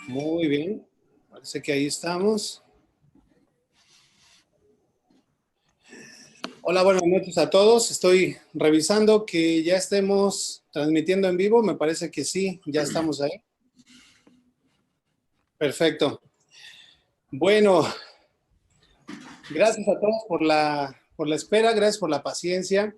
Muy bien, parece que ahí estamos. Hola, buenas noches a todos. Estoy revisando que ya estemos transmitiendo en vivo. Me parece que sí, ya estamos ahí. Perfecto. Bueno, gracias a todos por la espera, gracias por la paciencia,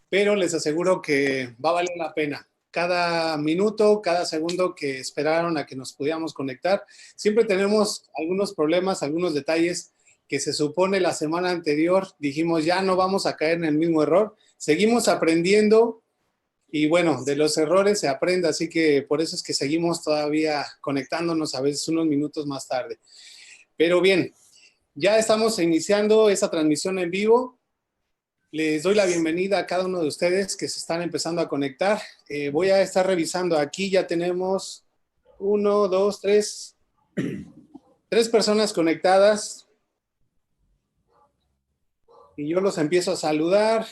pero les aseguro que va a valer la pena. Cada minuto, cada segundo que esperaron a que nos pudiéramos conectar, siempre tenemos algunos problemas, algunos detalles que se supone la semana anterior dijimos ya no vamos a caer en el mismo error. Seguimos aprendiendo y bueno, de los errores se aprende, así que por eso es que seguimos todavía conectándonos a veces unos minutos más tarde. Pero bien, ya estamos iniciando esa transmisión en vivo. Les doy la bienvenida a cada uno de ustedes que se están empezando a conectar. Voy a estar revisando aquí, ya tenemos 1, 2, 3 personas conectadas. Y yo los empiezo a saludar.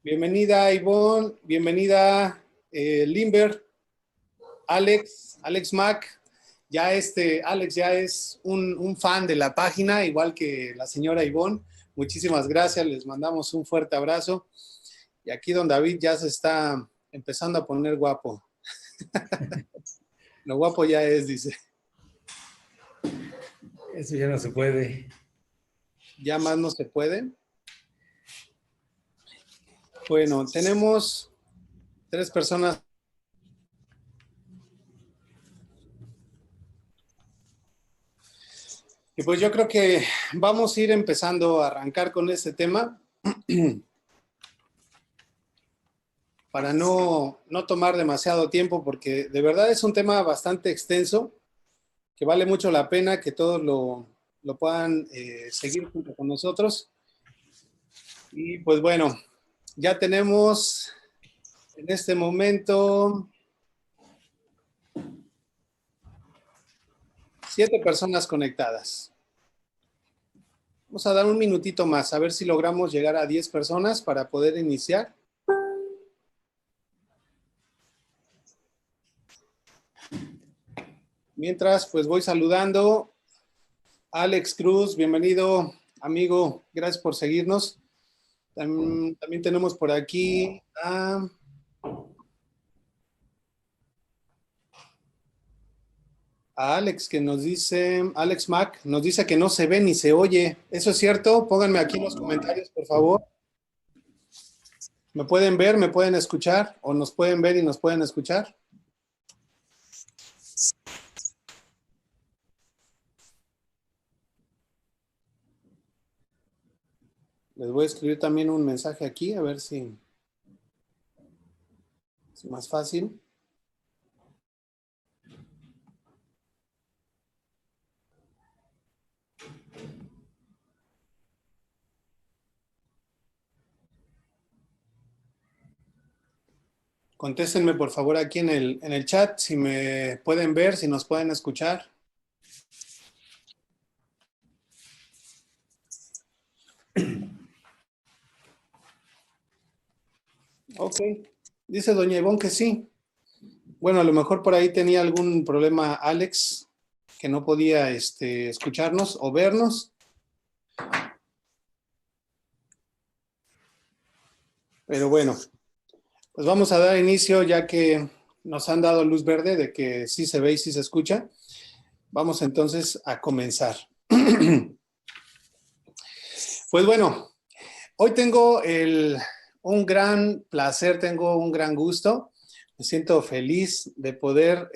Bienvenida Ivonne, bienvenida Limber, Alex Mac. Ya Alex ya es un fan de la página, igual que la señora Ivonne. Muchísimas gracias, les mandamos un fuerte abrazo. Y aquí don David ya se está empezando a poner guapo. Lo guapo ya es, dice. Eso ya no se puede. Ya más no se puede. Bueno, tenemos 3 personas. Y pues yo creo que vamos a ir empezando a arrancar con este tema para no tomar demasiado tiempo, porque de verdad es un tema bastante extenso, que vale mucho la pena que todos lo puedan seguir junto con nosotros. Y pues bueno, ya tenemos en este momento 7 personas conectadas. Vamos a dar un minutito más, a ver si logramos llegar a 10 personas para poder iniciar. Mientras, pues voy saludando a Alex Cruz, bienvenido, amigo, gracias por seguirnos. También tenemos por aquí a Alex, que nos dice, Alex Mac, nos dice que no se ve ni se oye. ¿Eso es cierto? Pónganme aquí en los comentarios, por favor. ¿Me pueden ver, me pueden escuchar? ¿O nos pueden ver y nos pueden escuchar? Les voy a escribir también un mensaje aquí, a ver si es más fácil. Contéstenme por favor aquí en el chat si me pueden ver, si nos pueden escuchar. Ok, dice doña Ivonne que sí. Bueno, a lo mejor por ahí tenía algún problema Alex, que no podía escucharnos o vernos. Pero bueno, pues vamos a dar inicio ya que nos han dado luz verde de que sí se ve y sí se escucha. Vamos entonces a comenzar. Pues bueno, hoy tengo un gran placer, tengo un gran gusto. Me siento feliz de poder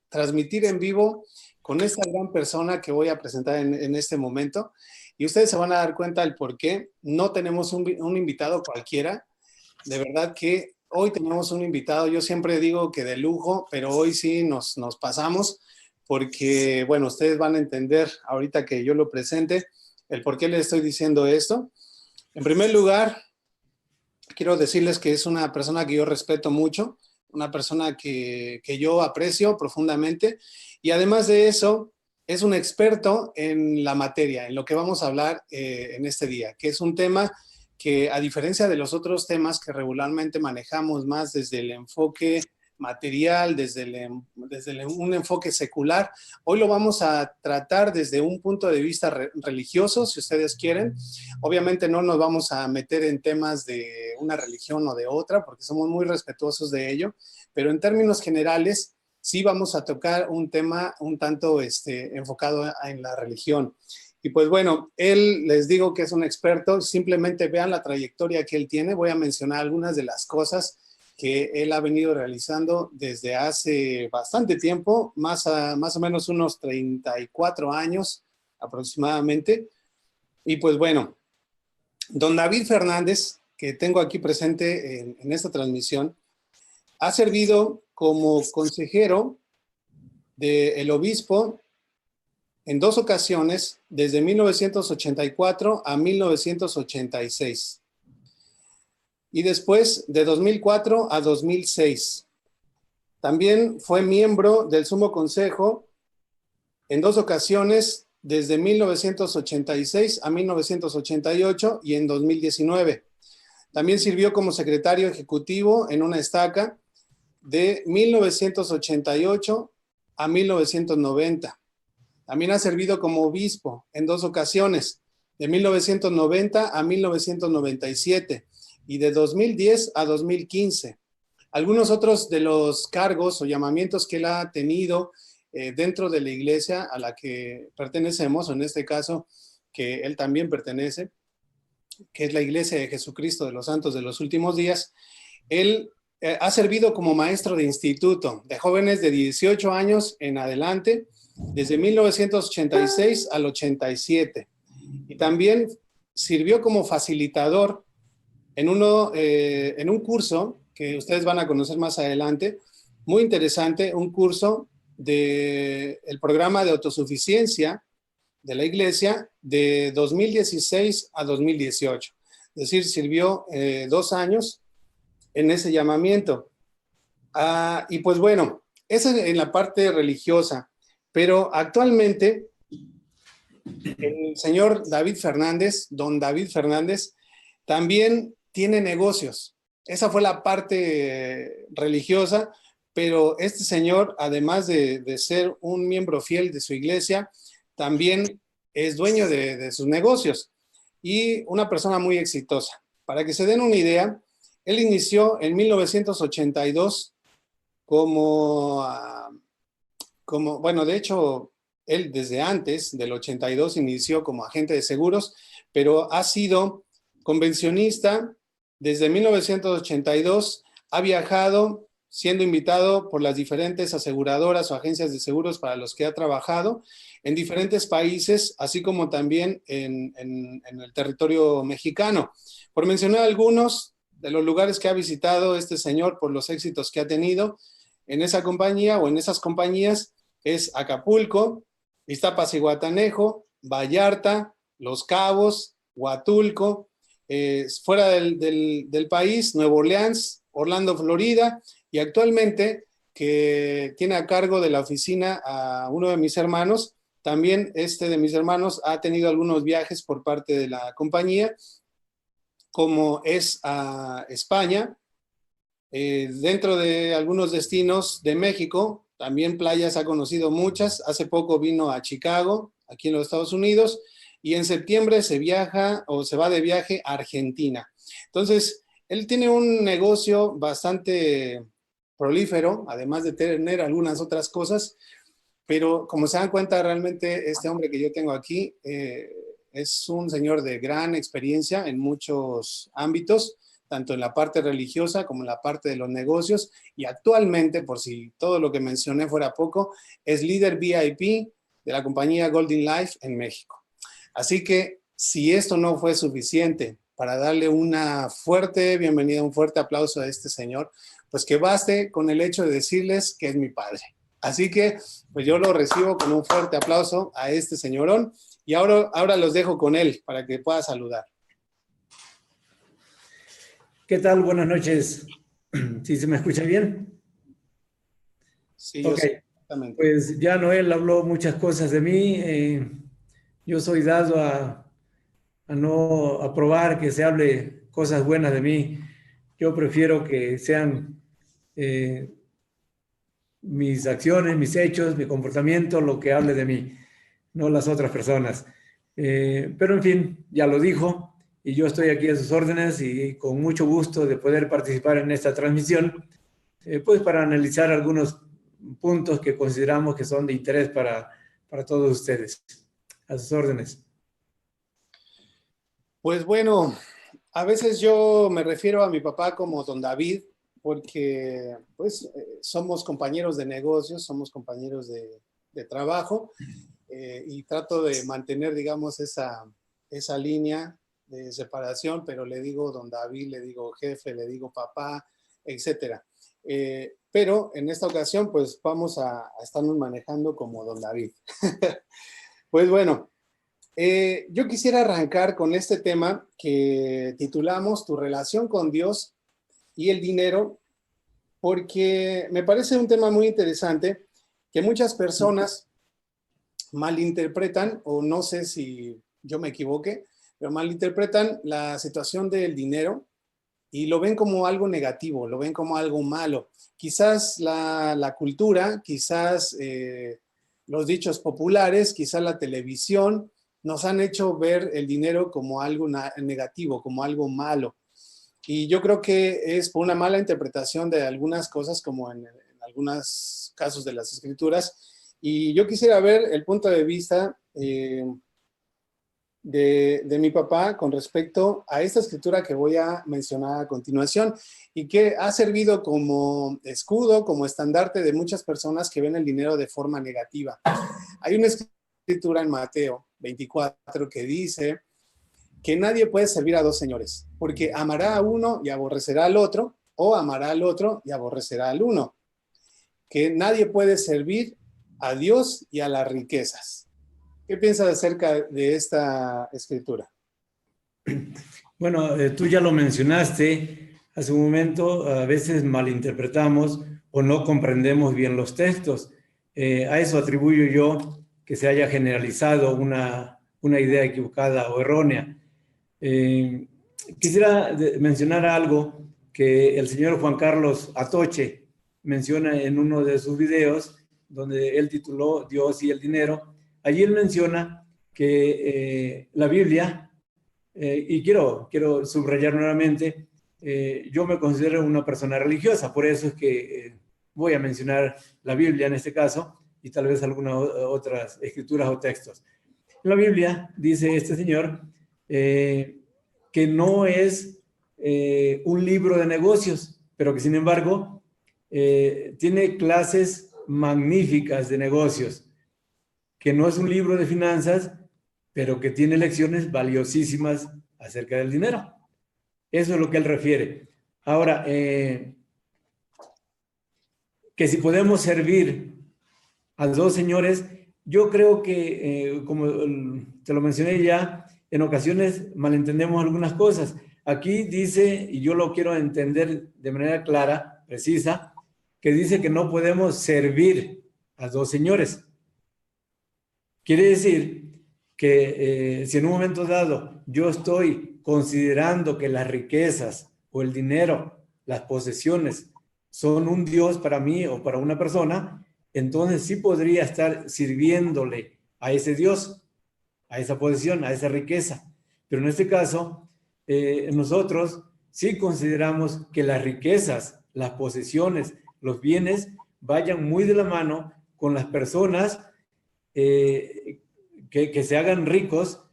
transmitir en vivo con esta gran persona que voy a presentar en este momento. Y ustedes se van a dar cuenta del por qué. No tenemos un invitado cualquiera. De verdad que hoy tenemos un invitado, yo siempre digo que de lujo, pero hoy sí nos pasamos porque, bueno, ustedes van a entender ahorita que yo lo presente el por qué les estoy diciendo esto. En primer lugar, quiero decirles que es una persona que yo respeto mucho, una persona que yo aprecio profundamente y además de eso, es un experto en la materia, en lo que vamos a hablar en este día, que es un tema que a diferencia de los otros temas que regularmente manejamos más desde el enfoque material, desde un enfoque secular. Hoy lo vamos a tratar desde un punto de vista religioso, si ustedes quieren. Obviamente no nos vamos a meter en temas de una religión o de otra, porque somos muy respetuosos de ello, pero en términos generales sí vamos a tocar un tema un tanto enfocado en la religión. Y pues bueno, él les digo que es un experto, simplemente vean la trayectoria que él tiene. Voy a mencionar algunas de las cosas que él ha venido realizando desde hace bastante tiempo, más o menos unos 34 años aproximadamente. Y pues bueno, don David Fernández, que tengo aquí presente en esta transmisión, ha servido como consejero del obispo en 2 ocasiones, desde 1984 a 1986. Y después de 2004 a 2006. También fue miembro del Sumo Consejo en 2 ocasiones, desde 1986 a 1988 y en 2019. También sirvió como secretario ejecutivo en una estaca de 1988 a 1990. También ha servido como obispo en 2 ocasiones, de 1990 a 1997 y de 2010 a 2015. Algunos otros de los cargos o llamamientos que él ha tenido dentro de la iglesia a la que pertenecemos, o en este caso que él también pertenece, que es la Iglesia de Jesucristo de los Santos de los Últimos Días. Él ha servido como maestro de instituto de jóvenes de 18 años en adelante, desde 1986 al 87. Y también sirvió como facilitador en un curso que ustedes van a conocer más adelante, muy interesante, un curso del programa de autosuficiencia de la iglesia de 2016 a 2018. Es decir, sirvió 2 años en ese llamamiento. Y pues bueno, eso es en la parte religiosa, pero actualmente el señor David Fernández, don David Fernández, también tiene negocios. Esa fue la parte religiosa, pero este señor, además de ser un miembro fiel de su iglesia, también es dueño de sus negocios y una persona muy exitosa. Para que se den una idea, él inició en 1982 bueno, de hecho, él desde antes del 82 inició como agente de seguros, pero ha sido convencionista desde 1982, ha viajado siendo invitado por las diferentes aseguradoras o agencias de seguros para los que ha trabajado en diferentes países, así como también en el territorio mexicano. Por mencionar algunos de los lugares que ha visitado este señor por los éxitos que ha tenido en esa compañía o en esas compañías, es Acapulco, Iztapas-Iguatanejo, Vallarta, Los Cabos, Huatulco, fuera del país, Nueva Orleans, Orlando, Florida, y actualmente que tiene a cargo de la oficina a uno de mis hermanos. También de mis hermanos ha tenido algunos viajes por parte de la compañía, como es a España, dentro de algunos destinos de México, también playas ha conocido muchas. Hace poco vino a Chicago, aquí en los Estados Unidos, y en septiembre se va de viaje a Argentina. Entonces, él tiene un negocio bastante prolífero, además de tener algunas otras cosas, pero como se dan cuenta, realmente este hombre que yo tengo aquí es un señor de gran experiencia en muchos ámbitos, tanto en la parte religiosa como en la parte de los negocios, y actualmente, por si todo lo que mencioné fuera poco, es líder VIP de la compañía Golden Life en México. Así que si esto no fue suficiente para darle una fuerte bienvenida, un fuerte aplauso a este señor, pues que baste con el hecho de decirles que es mi padre. Así que pues yo lo recibo con un fuerte aplauso a este señorón, y ahora los dejo con él para que pueda saludar. ¿Qué tal? Buenas noches. ¿Sí se me escucha bien? Sí, yo Ok, sé exactamente. pues ya Noel habló muchas cosas de mí. Yo soy dado a no aprobar que se hable cosas buenas de mí. Yo prefiero que sean mis acciones, mis hechos, mi comportamiento, lo que hable de mí, no las otras personas. Pero en fin, ya lo dijo y yo estoy aquí a sus órdenes y con mucho gusto de poder participar en esta transmisión, pues para analizar algunos puntos que consideramos que son de interés para todos ustedes. A sus órdenes. Pues bueno, a veces yo me refiero a mi papá como don David, porque pues somos compañeros de negocios, somos compañeros de trabajo, y trato de mantener, digamos, esa línea de separación, pero le digo don David, le digo jefe, le digo papá, etcétera. Pero en esta ocasión, pues vamos a estarnos manejando como don David. Pues bueno, yo quisiera arrancar con este tema que titulamos Tu relación con Dios y el dinero, porque me parece un tema muy interesante que muchas personas malinterpretan, o no sé si yo me equivoqué, pero malinterpretan la situación del dinero y lo ven como algo negativo, lo ven como algo malo. Quizás la cultura, quizás los dichos populares, quizás la televisión, nos han hecho ver el dinero como algo negativo, como algo malo. Y yo creo que es por una mala interpretación de algunas cosas, como en algunos casos de las escrituras. Y yo quisiera ver el punto de vista de mi papá con respecto a esta escritura que voy a mencionar a continuación y que ha servido como escudo, como estandarte de muchas personas que ven el dinero de forma negativa. Hay una escritura en Mateo 24 que dice que nadie puede servir a dos señores, porque amará a uno y aborrecerá al otro, o amará al otro y aborrecerá al uno. Que nadie puede servir a Dios y a las riquezas. ¿Qué piensas acerca de esta escritura? Bueno, tú ya lo mencionaste hace un momento, a veces malinterpretamos o no comprendemos bien los textos. A eso atribuyo yo que se haya generalizado una idea equivocada o errónea. Quisiera mencionar algo que el señor Juan Carlos Atoche menciona en uno de sus videos, donde él tituló Dios y el dinero. Allí él menciona que la Biblia, y quiero subrayar nuevamente, yo me considero una persona religiosa, por eso es que voy a mencionar la Biblia en este caso, y tal vez algunas otras escrituras o textos. En la Biblia dice este señor que no es un libro de negocios, pero que sin embargo tiene clases magníficas de negocios, que no es un libro de finanzas, pero que tiene lecciones valiosísimas acerca del dinero. Eso es lo que él refiere. Ahora, que si podemos servir a dos señores, yo creo que, como te lo mencioné ya, en ocasiones malentendemos algunas cosas. Aquí dice, y yo lo quiero entender de manera clara, precisa, que dice que no podemos servir a dos señores. Quiere decir que si en un momento dado yo estoy considerando que las riquezas o el dinero, las posesiones, son un Dios para mí o para una persona, entonces sí podría estar sirviéndole a ese Dios, a esa posesión, a esa riqueza. Pero en este caso, nosotros sí consideramos que las riquezas, las posesiones, los bienes vayan muy de la mano con las personas que se hagan ricos.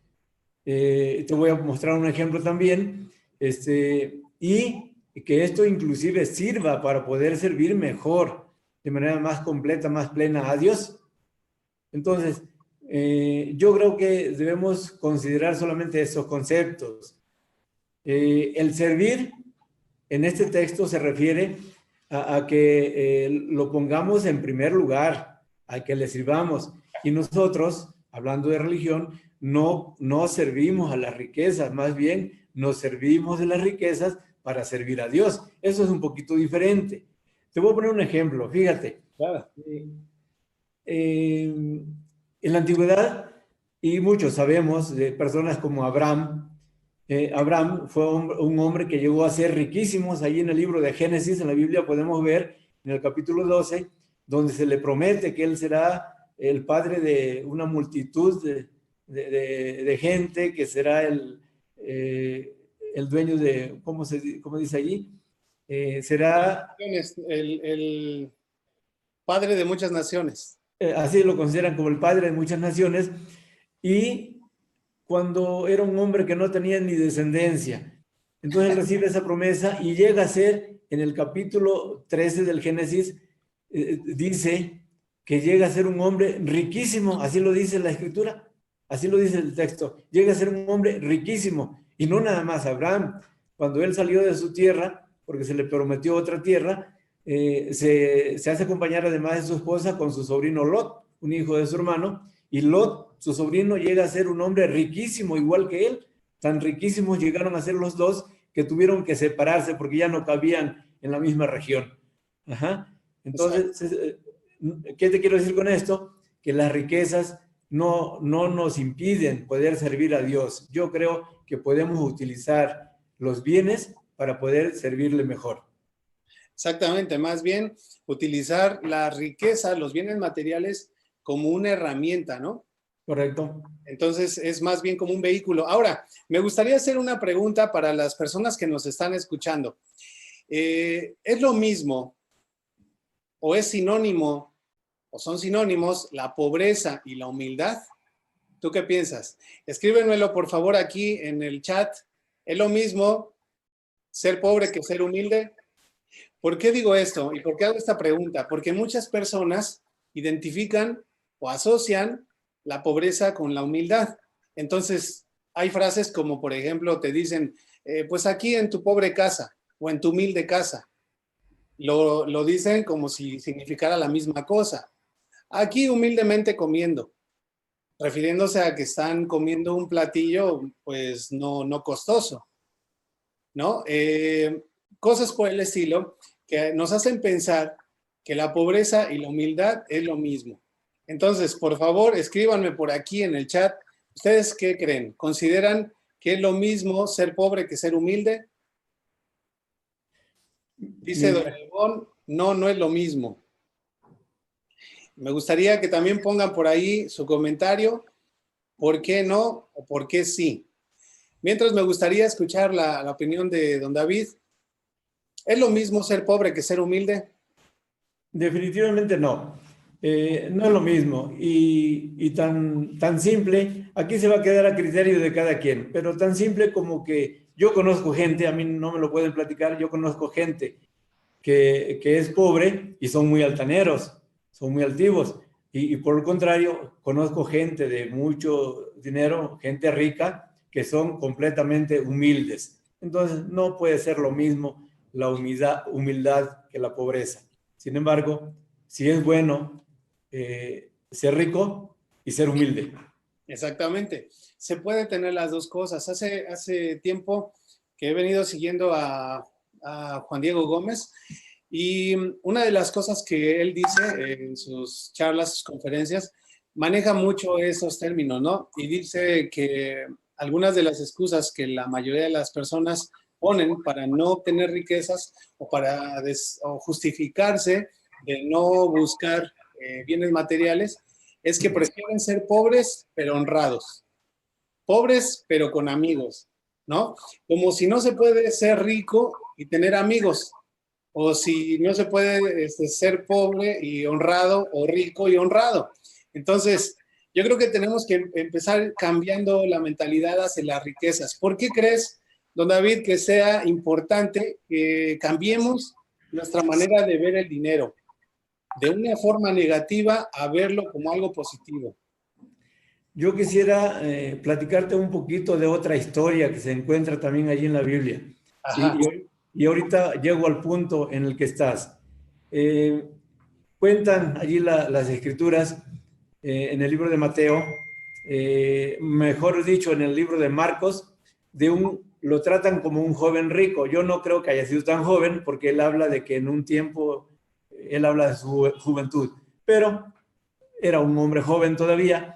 Te voy a mostrar un ejemplo también, y que esto inclusive sirva para poder servir mejor, de manera más completa, más plena a Dios. Entonces, yo creo que debemos considerar solamente esos conceptos. El servir en este texto se refiere a que lo pongamos en primer lugar, a que le sirvamos. Y nosotros, hablando de religión, no servimos a las riquezas, más bien nos servimos de las riquezas para servir a Dios. Eso es un poquito diferente. Te voy a poner un ejemplo, fíjate. Claro. En la antigüedad, y muchos sabemos de personas como Abraham. Abraham fue un hombre que llegó a ser riquísimos. Ahí en el libro de Génesis, en la Biblia, podemos ver en el capítulo 12, donde se le promete que él será el padre de una multitud de gente, que será el dueño de, ¿cómo dice allí? Será... El padre de muchas naciones. Así lo consideran como el padre de muchas naciones, y cuando era un hombre que no tenía ni descendencia. Entonces recibe esa promesa y llega a ser, en el capítulo 13 del Génesis, dice que llega a ser un hombre riquísimo, así lo dice la Escritura, así lo dice el texto, llega a ser un hombre riquísimo, y no nada más Abraham. Cuando él salió de su tierra, porque se le prometió otra tierra, se hace acompañar además de su esposa con su sobrino Lot, un hijo de su hermano, y Lot, su sobrino, llega a ser un hombre riquísimo, igual que él. Tan riquísimos llegaron a ser los dos que tuvieron que separarse porque ya no cabían en la misma región. Ajá. Entonces, ¿qué te quiero decir con esto? Que las riquezas no nos impiden poder servir a Dios. Yo creo que podemos utilizar los bienes para poder servirle mejor. Exactamente, más bien utilizar la riqueza, los bienes materiales, como una herramienta, ¿no? Correcto. Entonces es más bien como un vehículo. Ahora, me gustaría hacer una pregunta para las personas que nos están escuchando. ¿Es lo mismo o es sinónimo o son sinónimos la pobreza y la humildad? ¿Tú qué piensas? Escríbenmelo por favor aquí en el chat. ¿Es lo mismo ser pobre que ser humilde? ¿Por qué digo esto? ¿Y por qué hago esta pregunta? Porque muchas personas identifican o asocian la pobreza con la humildad. Entonces, hay frases como, por ejemplo, te dicen, pues aquí en tu pobre casa o en tu humilde casa. Lo dicen como si significara la misma cosa. Aquí humildemente comiendo, refiriéndose a que están comiendo un platillo, pues no costoso, ¿no? Cosas por el estilo que nos hacen pensar que la pobreza y la humildad es lo mismo. Entonces, por favor, escríbanme por aquí en el chat. ¿Ustedes qué creen? ¿Consideran que es lo mismo ser pobre que ser humilde? Dice Don Elbón, no es lo mismo. Me gustaría que también pongan por ahí su comentario, ¿por qué no o por qué sí? Mientras me gustaría escuchar la opinión de don David. ¿Es lo mismo ser pobre que ser humilde? Definitivamente no. No es lo mismo. Y tan simple, aquí se va a quedar a criterio de cada quien, pero tan simple como que yo conozco gente, a mí no me lo pueden platicar, yo conozco gente que es pobre y son muy altaneros, son muy altivos. Y por el contrario, conozco gente de mucho dinero, gente rica, que son completamente humildes. Entonces, no puede ser lo mismo la humildad que la pobreza. Sin embargo, sí es bueno ser rico y ser humilde. Exactamente. Se puede tener las dos cosas. Hace tiempo que he venido siguiendo a Juan Diego Gómez, y una de las cosas que él dice en sus charlas, sus conferencias, maneja mucho esos términos, ¿no? Y dice que algunas de las excusas que la mayoría de las personas ponen para no obtener riquezas o para o justificarse de no buscar bienes materiales es que prefieren ser pobres pero honrados, pobres pero con amigos, ¿no? Como si no se puede ser rico y tener amigos, o si no se puede ser pobre y honrado, o rico y honrado. Entonces, yo creo que tenemos que empezar cambiando la mentalidad hacia las riquezas. ¿Por qué crees, don David, que sea importante que cambiemos nuestra manera de ver el dinero de una forma negativa a verlo como algo positivo? Yo quisiera platicarte un poquito de otra historia que se encuentra también allí en la Biblia. Y ahorita llego al punto en el que estás. Cuentan allí las escrituras en el libro de Mateo, mejor dicho, en el libro de Marcos, lo tratan como un joven rico. Yo no creo que haya sido tan joven, porque él habla de que en un tiempo, él habla de su juventud, pero era un hombre joven todavía,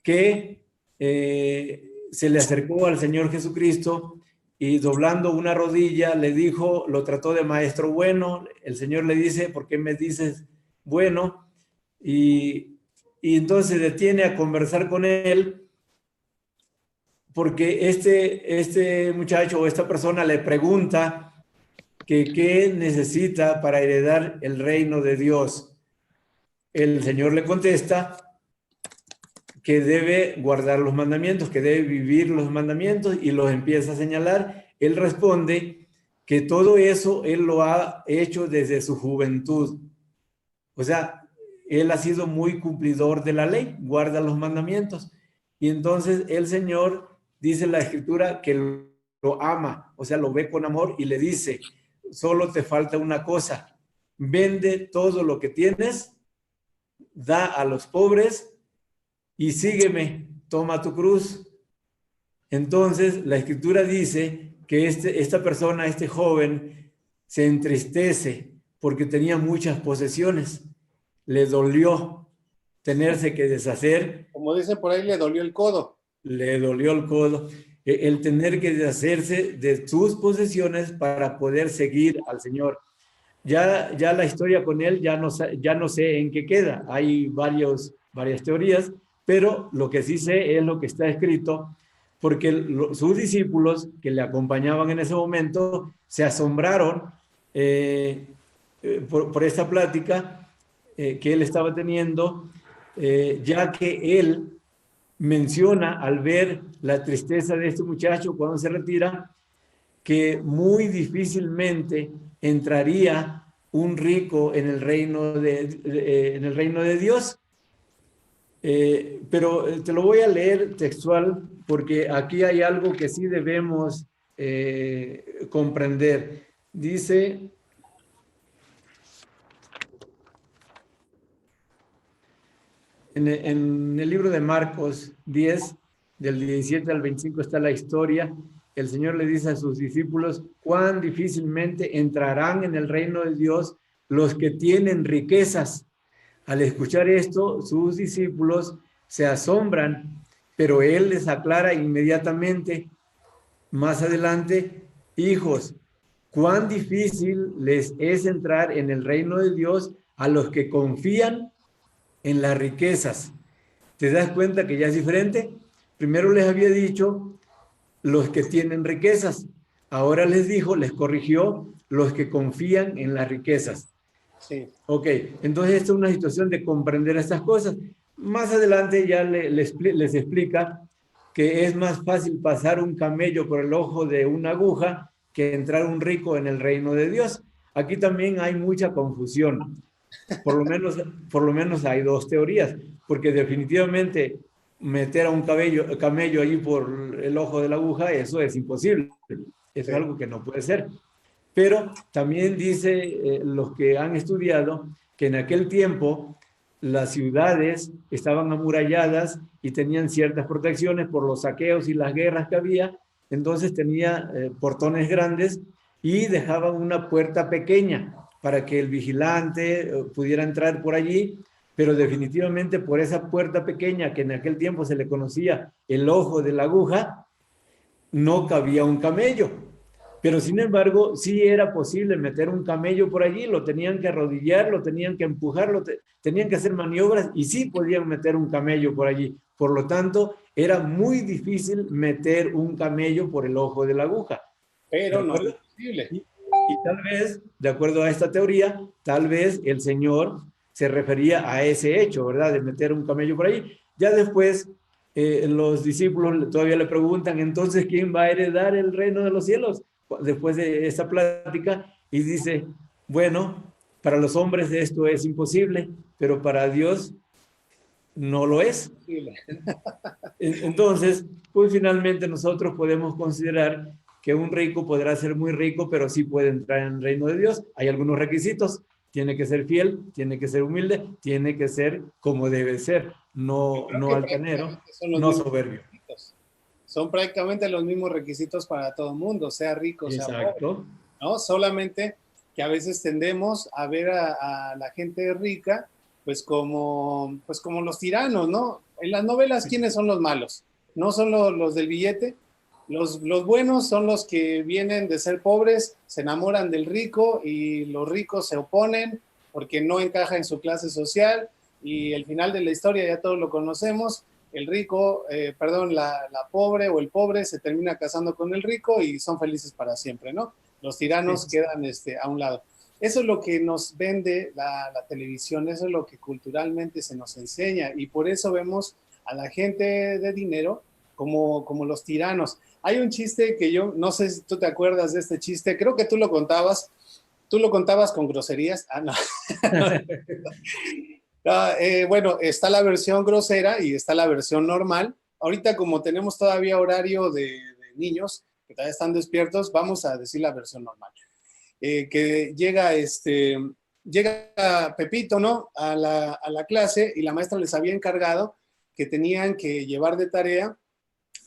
que se le acercó al Señor Jesucristo y doblando una rodilla le dijo, lo trató de maestro bueno. El Señor le dice, ¿por qué me dices bueno, y entonces se detiene a conversar con él, porque este muchacho o esta persona le pregunta que qué necesita para heredar el reino de Dios. El Señor le contesta que debe guardar los mandamientos, que debe vivir los mandamientos, y los empieza a señalar. Él responde que todo eso él lo ha hecho desde su juventud. O sea, él ha sido muy cumplidor de la ley, guarda los mandamientos. Y entonces el Señor, dice la Escritura, que lo ama, o sea, lo ve con amor y le dice, solo te falta una cosa, vende todo lo que tienes, da a los pobres y sígueme, toma tu cruz. Entonces la Escritura dice que esta persona, este joven, se entristece porque tenía muchas posesiones. Le dolió tenerse que deshacer. Como dicen por ahí, le dolió el codo. Le dolió el codo. El tener que deshacerse de sus posesiones para poder seguir al Señor. Ya la historia con él ya no sé en qué queda. Hay varias teorías, pero lo que sí sé es lo que está escrito, porque sus discípulos que le acompañaban en ese momento se asombraron por esta plática que él estaba teniendo, ya que él menciona al ver la tristeza de este muchacho cuando se retira, que muy difícilmente entraría un rico en el reino de Dios. Pero te lo voy a leer textual porque aquí hay algo que sí debemos comprender. Dice, en el libro de Marcos 10, del 17 al 25 está la historia. El Señor le dice a sus discípulos, cuán difícilmente entrarán en el reino de Dios los que tienen riquezas. Al escuchar esto, sus discípulos se asombran, pero Él les aclara inmediatamente, más adelante, hijos, cuán difícil les es entrar en el reino de Dios a los que confían en las riquezas. ¿Te das cuenta que ya es diferente? Primero les había dicho los que tienen riquezas. Ahora les corrigió les que confían en las riquezas. Sí. Ok, entonces esta es una situación de comprender estas cosas. Más adelante ya les explica que es más fácil pasar un camello por el ojo de una aguja que entrar un rico en el reino de Dios. Aquí también hay mucha confusión. Por lo menos hay dos teorías, porque definitivamente meter a un camello allí por el ojo de la aguja, eso es imposible. Es algo que no puede ser. Pero también dice los que han estudiado que en aquel tiempo las ciudades estaban amuralladas y tenían ciertas protecciones por los saqueos y las guerras que había. Entonces tenía portones grandes y dejaban una puerta pequeña para que el vigilante pudiera entrar por allí, pero definitivamente por esa puerta pequeña que en aquel tiempo se le conocía el ojo de la aguja, no cabía un camello. Pero sin embargo, sí era posible meter un camello por allí, lo tenían que arrodillar, lo tenían que empujar, tenían que hacer maniobras y sí podían meter un camello por allí. Por lo tanto, era muy difícil meter un camello por el ojo de la aguja. Pero no es posible. Y tal vez, de acuerdo a esta teoría, tal vez el Señor se refería a ese hecho, ¿verdad? De meter un camello por ahí. Ya después, los discípulos todavía le preguntan, entonces, ¿quién va a heredar el reino de los cielos? Después de esta plática, y dice, bueno, para los hombres esto es imposible, pero para Dios no lo es. Entonces, pues finalmente nosotros podemos considerar que un rico podrá ser muy rico, pero sí puede entrar en el reino de Dios. Hay algunos requisitos. Tiene que ser fiel, tiene que ser humilde, tiene que ser como debe ser, no altanero, no soberbio. Requisitos. Son prácticamente los mismos requisitos para todo el mundo, sea rico, sea pobre, ¿no? Solamente que a veces tendemos a ver a la gente rica pues como los tiranos, ¿no? En las novelas, ¿quiénes son los malos? No son los del billete. Los buenos son los que vienen de ser pobres, se enamoran del rico y los ricos se oponen porque no encaja en su clase social y el final de la historia ya todos lo conocemos. El rico, la pobre o el pobre se termina casando con el rico y son felices para siempre, ¿no? Los tiranos Sí. quedan a un lado. Eso es lo que nos vende la televisión, eso es lo que culturalmente se nos enseña y por eso vemos a la gente de dinero como los tiranos. Hay un chiste que yo no sé si tú te acuerdas de este chiste, creo que tú lo contabas con groserías. Ah, no. Bueno, está la versión grosera y está la versión normal. Ahorita como tenemos todavía horario de niños que todavía están despiertos, vamos a decir la versión normal. Que llega Pepito, ¿no? A la clase y la maestra les había encargado que tenían que llevar de tarea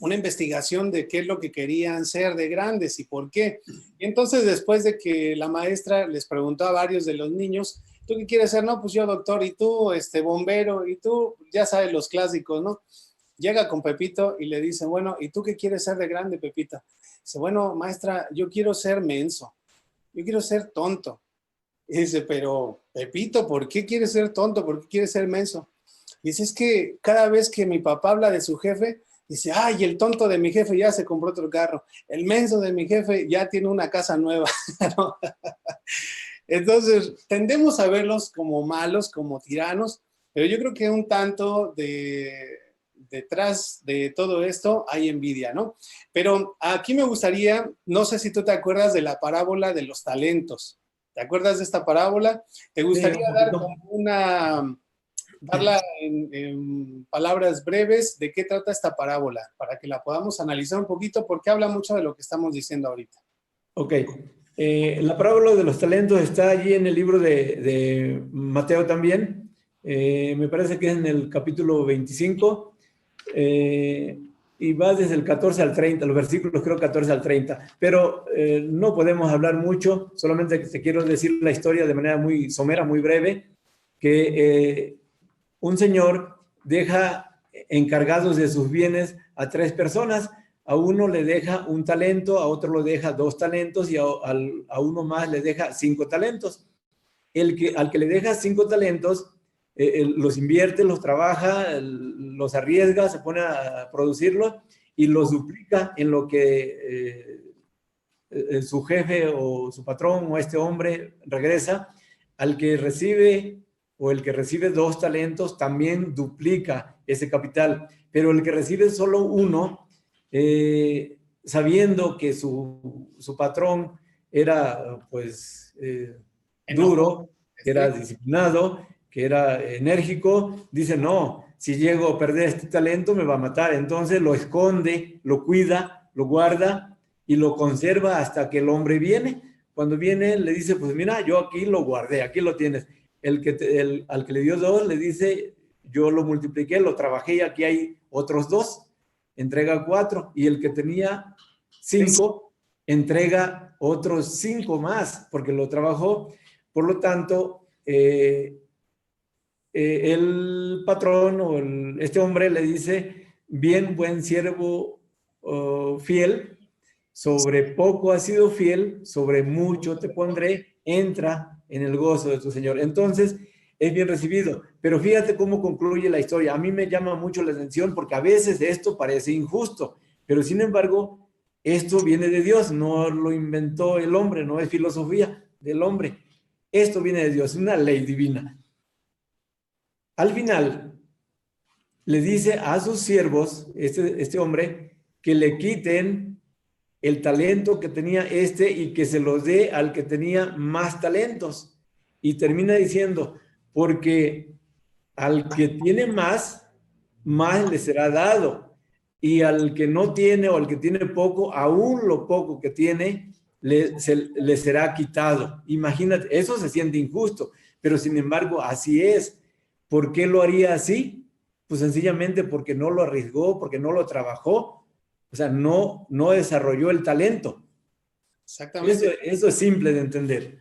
una investigación de qué es lo que querían ser de grandes y por qué. Y entonces, después de que la maestra les preguntó a varios de los niños, ¿tú qué quieres ser? No, pues yo doctor, y tú, bombero, y tú, ya sabes, los clásicos, ¿no? Llega con Pepito y le dice, bueno, ¿y tú qué quieres ser de grande, Pepita? Dice, bueno, maestra, yo quiero ser menso, yo quiero ser tonto. Y dice, pero Pepito, ¿por qué quieres ser tonto? ¿Por qué quieres ser menso? Dice, es que cada vez que mi papá habla de su jefe, dice, ay, el tonto de mi jefe ya se compró otro carro, el menso de mi jefe ya tiene una casa nueva. ¿No? Entonces, tendemos a verlos como malos, como tiranos, pero yo creo que un tanto detrás de todo esto hay envidia, ¿no? Pero aquí me gustaría, no sé si tú te acuerdas de la parábola de los talentos. ¿Te acuerdas de esta parábola? ¿Te Sí, gustaría un dar poquito. como darla en palabras breves de qué trata esta parábola, para que la podamos analizar un poquito, porque habla mucho de lo que estamos diciendo ahorita? Ok. La parábola de los talentos está allí en el libro de Mateo también. Me parece que es en el capítulo 25. Y va desde el 14 al 30, los versículos creo 14 al 30. Pero no podemos hablar mucho, solamente te quiero decir la historia de manera muy somera, muy breve, que un señor deja encargados de sus bienes a tres personas. A uno le deja un talento, a otro le deja dos talentos y a uno más le deja 5 talentos. Al que le deja 5 talentos, los invierte, los trabaja, los arriesga, se pone a producirlos y los duplica en lo que su jefe o su patrón o este hombre regresa. Al que recibe o el que recibe 2 talentos también duplica ese capital, pero el que recibe solo uno, sabiendo que su patrón era pues Enojón, duro, que era estricto. disciplinado, que era enérgico, dice, no, si llego a perder este talento me va a matar. Entonces lo esconde, lo cuida, lo guarda y lo conserva hasta que el hombre viene. Cuando viene le dice, pues mira, yo aquí lo guardé, aquí lo tienes. Al que le dio 2 le dice, yo lo multipliqué, lo trabajé y aquí hay otros 2. Entrega 4. Y el que tenía 5 entrega otros 5 más porque lo trabajó. Por lo tanto, el patrón o este hombre le dice, bien, buen siervo fiel, sobre poco has sido fiel, sobre mucho te pondré, entra en el gozo de tu Señor. Entonces, es bien recibido. Pero fíjate cómo concluye la historia. A mí me llama mucho la atención porque a veces esto parece injusto, pero sin embargo, esto viene de Dios, no lo inventó el hombre, no es filosofía del hombre. Esto viene de Dios, una ley divina. Al final, le dice a sus siervos, este hombre, que le quiten el talento que tenía y que se los dé al que tenía más talentos. Y termina diciendo, porque al que tiene más, más le será dado. Y al que no tiene o al que tiene poco, aún lo poco que tiene, le será quitado. Imagínate, eso se siente injusto, pero sin embargo así es. ¿Por qué lo haría así? Pues sencillamente porque no lo arriesgó, porque no lo trabajó, o sea, no desarrolló el talento. Eso, Exactamente. eso es simple de entender.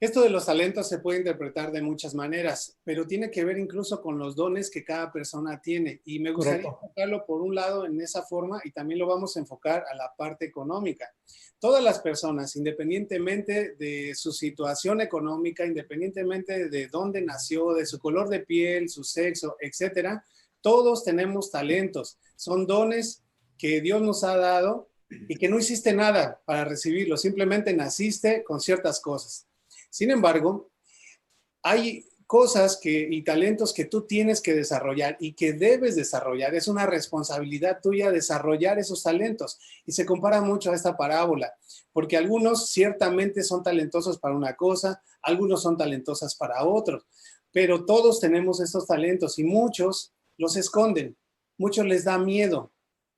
Esto de los talentos se puede interpretar de muchas maneras, pero tiene que ver incluso con los dones que cada persona tiene. Y me gustaría Correcto. enfocarlo por un lado en esa forma y también lo vamos a enfocar a la parte económica. Todas las personas, independientemente de su situación económica, independientemente de dónde nació, de su color de piel, su sexo, etcétera, todos tenemos talentos. Son dones que Dios nos ha dado y que no hiciste nada para recibirlos, simplemente naciste con ciertas cosas. Sin embargo, hay cosas y talentos que tú tienes que desarrollar y que debes desarrollar. Es una responsabilidad tuya desarrollar esos talentos. Y se compara mucho a esta parábola, porque algunos ciertamente son talentosos para una cosa, algunos son talentosas para otros, pero todos tenemos estos talentos y muchos los esconden. Muchos les da miedo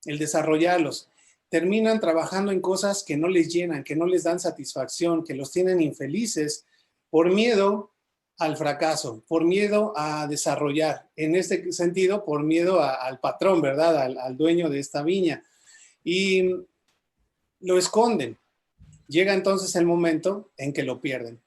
el desarrollarlos. Terminan trabajando en cosas que no les llenan, que no les dan satisfacción, que los tienen infelices por miedo al fracaso, por miedo a desarrollar. En este sentido, por miedo al patrón, ¿verdad? Al dueño de esta viña. Y lo esconden. Llega entonces el momento en que lo pierden.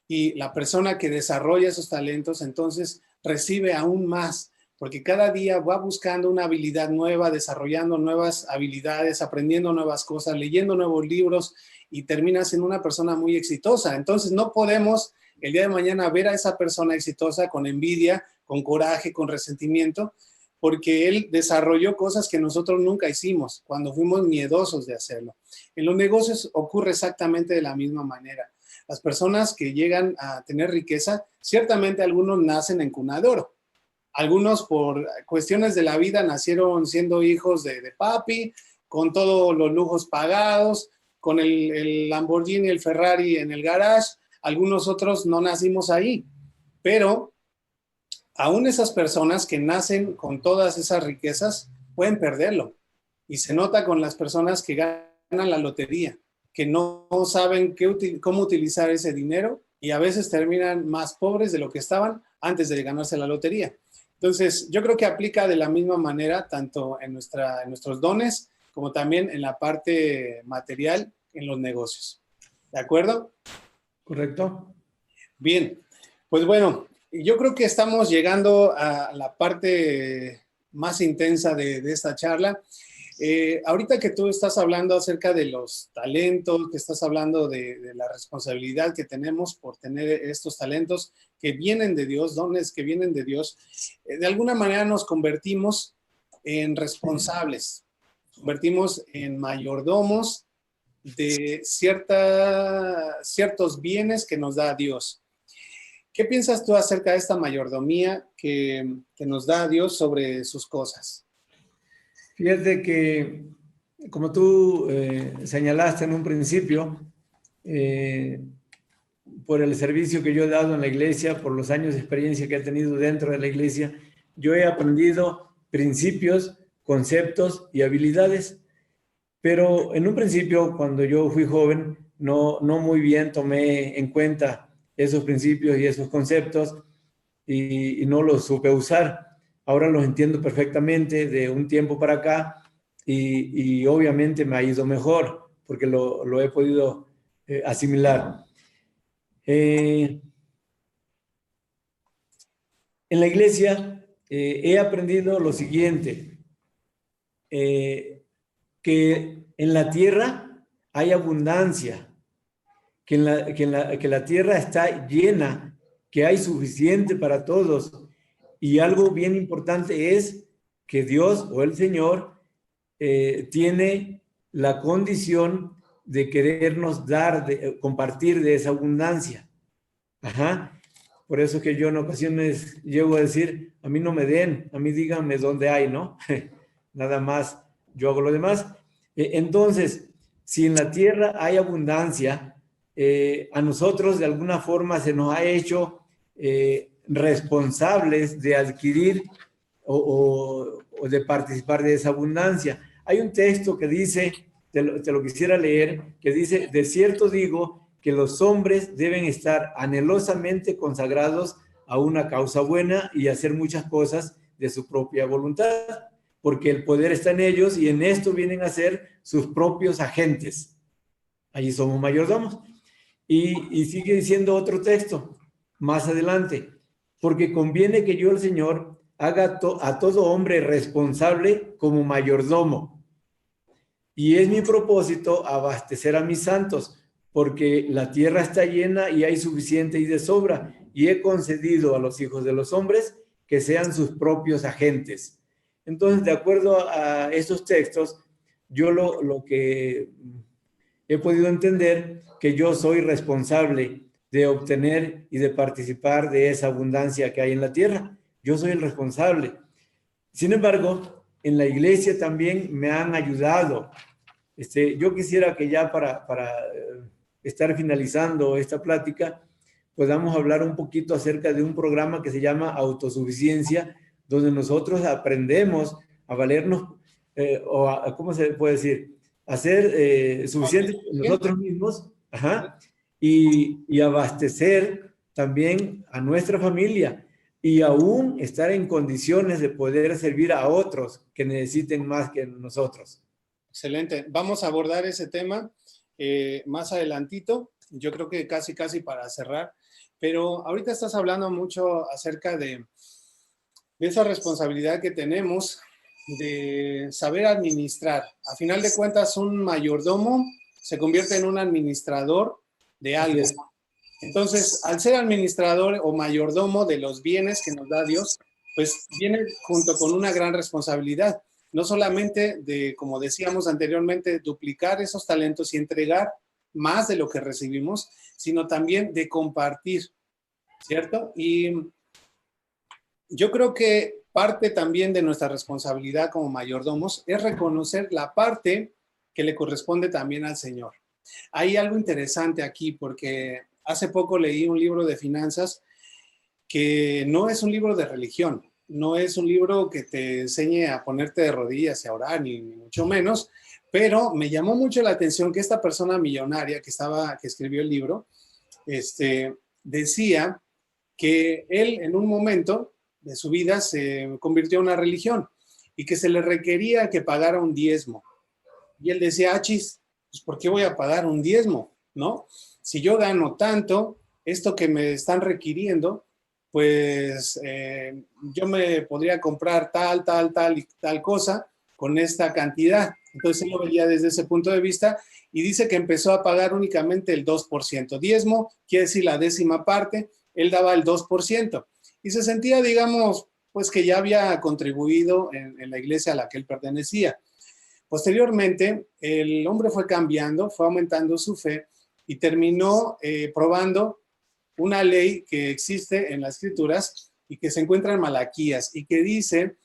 Y la persona que desarrolla esos talentos entonces recibe aún más, porque cada día va buscando una habilidad nueva, desarrollando nuevas habilidades, aprendiendo nuevas cosas, leyendo nuevos libros y termina siendo una persona muy exitosa. Entonces no podemos el día de mañana ver a esa persona exitosa con envidia, con coraje, con resentimiento, porque él desarrolló cosas que nosotros nunca hicimos cuando fuimos miedosos de hacerlo. En los negocios ocurre exactamente de la misma manera. Las personas que llegan a tener riqueza, ciertamente algunos nacen en cuna de oro. Algunos por cuestiones de la vida nacieron siendo hijos de papi, con todos los lujos pagados, con el Lamborghini, el Ferrari en el garage. Algunos otros no nacimos ahí, pero aún esas personas que nacen con todas esas riquezas pueden perderlo. Y se nota con las personas que ganan la lotería, que no saben cómo utilizar ese dinero y a veces terminan más pobres de lo que estaban antes de ganarse la lotería. Entonces, yo creo que aplica de la misma manera tanto en nuestros dones como también en la parte material en los negocios. ¿De acuerdo? Correcto. Bien, pues bueno, yo creo que estamos llegando a la parte más intensa de esta charla. Ahorita que tú estás hablando acerca de los talentos, que estás hablando de la responsabilidad que tenemos por tener estos talentos que vienen de Dios, dones que vienen de Dios, de alguna manera nos convertimos en responsables, convertimos en mayordomos de ciertos bienes que nos da Dios. ¿Qué piensas tú acerca de esta mayordomía que nos da Dios sobre sus cosas? Fíjate que, como tú señalaste en un principio, por el servicio que yo he dado en la iglesia, por los años de experiencia que he tenido dentro de la iglesia, yo he aprendido principios, conceptos y habilidades. Pero en un principio, cuando yo fui joven, no muy bien tomé en cuenta esos principios y esos conceptos y no los supe usar. Ahora los entiendo perfectamente de un tiempo para acá y obviamente me ha ido mejor porque lo he podido asimilar. En la iglesia he aprendido lo siguiente, que en la tierra hay abundancia, que la tierra está llena, que hay suficiente para todos. Y algo bien importante es que Dios o el Señor tiene la condición de querernos dar, de compartir de esa abundancia. Ajá. Por eso que yo en ocasiones llego a decir, a mí no me den, a mí díganme dónde hay, ¿no? Nada más, yo hago lo demás. Entonces, si en la tierra hay abundancia, a nosotros de alguna forma se nos ha hecho responsables de adquirir o de participar de esa abundancia. Hay un texto que dice, te lo quisiera leer, que dice, de cierto digo que los hombres deben estar anhelosamente consagrados a una causa buena y hacer muchas cosas de su propia voluntad, porque el poder está en ellos y en esto vienen a ser sus propios agentes. Allí somos mayordomos. Y sigue diciendo otro texto más adelante, porque conviene que yo, el Señor, haga a todo hombre responsable como mayordomo. Y es mi propósito abastecer a mis santos, porque la tierra está llena y hay suficiente y de sobra, y he concedido a los hijos de los hombres que sean sus propios agentes. Entonces, de acuerdo a esos textos, yo lo que he podido entender que yo soy responsable de obtener y de participar de esa abundancia que hay en la tierra. Yo soy el responsable. Sin embargo, en la iglesia también me han ayudado. Yo quisiera que ya para estar finalizando esta plática, podamos hablar un poquito acerca de un programa que se llama Autosuficiencia, donde nosotros aprendemos a valernos, ¿cómo se puede decir? A ser suficientes nosotros mismos, ajá, y abastecer también a nuestra familia y aún estar en condiciones de poder servir a otros que necesiten más que nosotros. Excelente. Vamos a abordar ese tema más adelantito. Yo creo que casi para cerrar. Pero ahorita estás hablando mucho acerca de esa responsabilidad que tenemos de saber administrar. A final de cuentas, un mayordomo se convierte en un administrador de algo. Entonces, al ser administrador o mayordomo de los bienes que nos da Dios, pues viene junto con una gran responsabilidad. No solamente de, como decíamos anteriormente, duplicar esos talentos y entregar más de lo que recibimos, sino también de compartir, ¿cierto? Y yo creo que parte también de nuestra responsabilidad como mayordomos es reconocer la parte que le corresponde también al Señor. Hay algo interesante aquí porque hace poco leí un libro de finanzas que no es un libro de religión, no es un libro que te enseñe a ponerte de rodillas y a orar, ni mucho menos, pero me llamó mucho la atención que esta persona millonaria que escribió el libro, decía que él en un momento de su vida se convirtió en una religión y que se le requería que pagara un diezmo. Y él decía, achis, pues ¿por qué voy a pagar un diezmo? ¿No? Si yo gano tanto, esto que me están requiriendo, pues yo me podría comprar tal y tal cosa con esta cantidad. Entonces él lo veía desde ese punto de vista y dice que empezó a pagar únicamente el 2%. Diezmo quiere decir la décima parte, él daba el 2%. Y se sentía, digamos, pues que ya había contribuido en la iglesia a la que él pertenecía. Posteriormente, el hombre fue cambiando, fue aumentando su fe y terminó probando una ley que existe en las Escrituras y que se encuentra en Malaquías y que dice,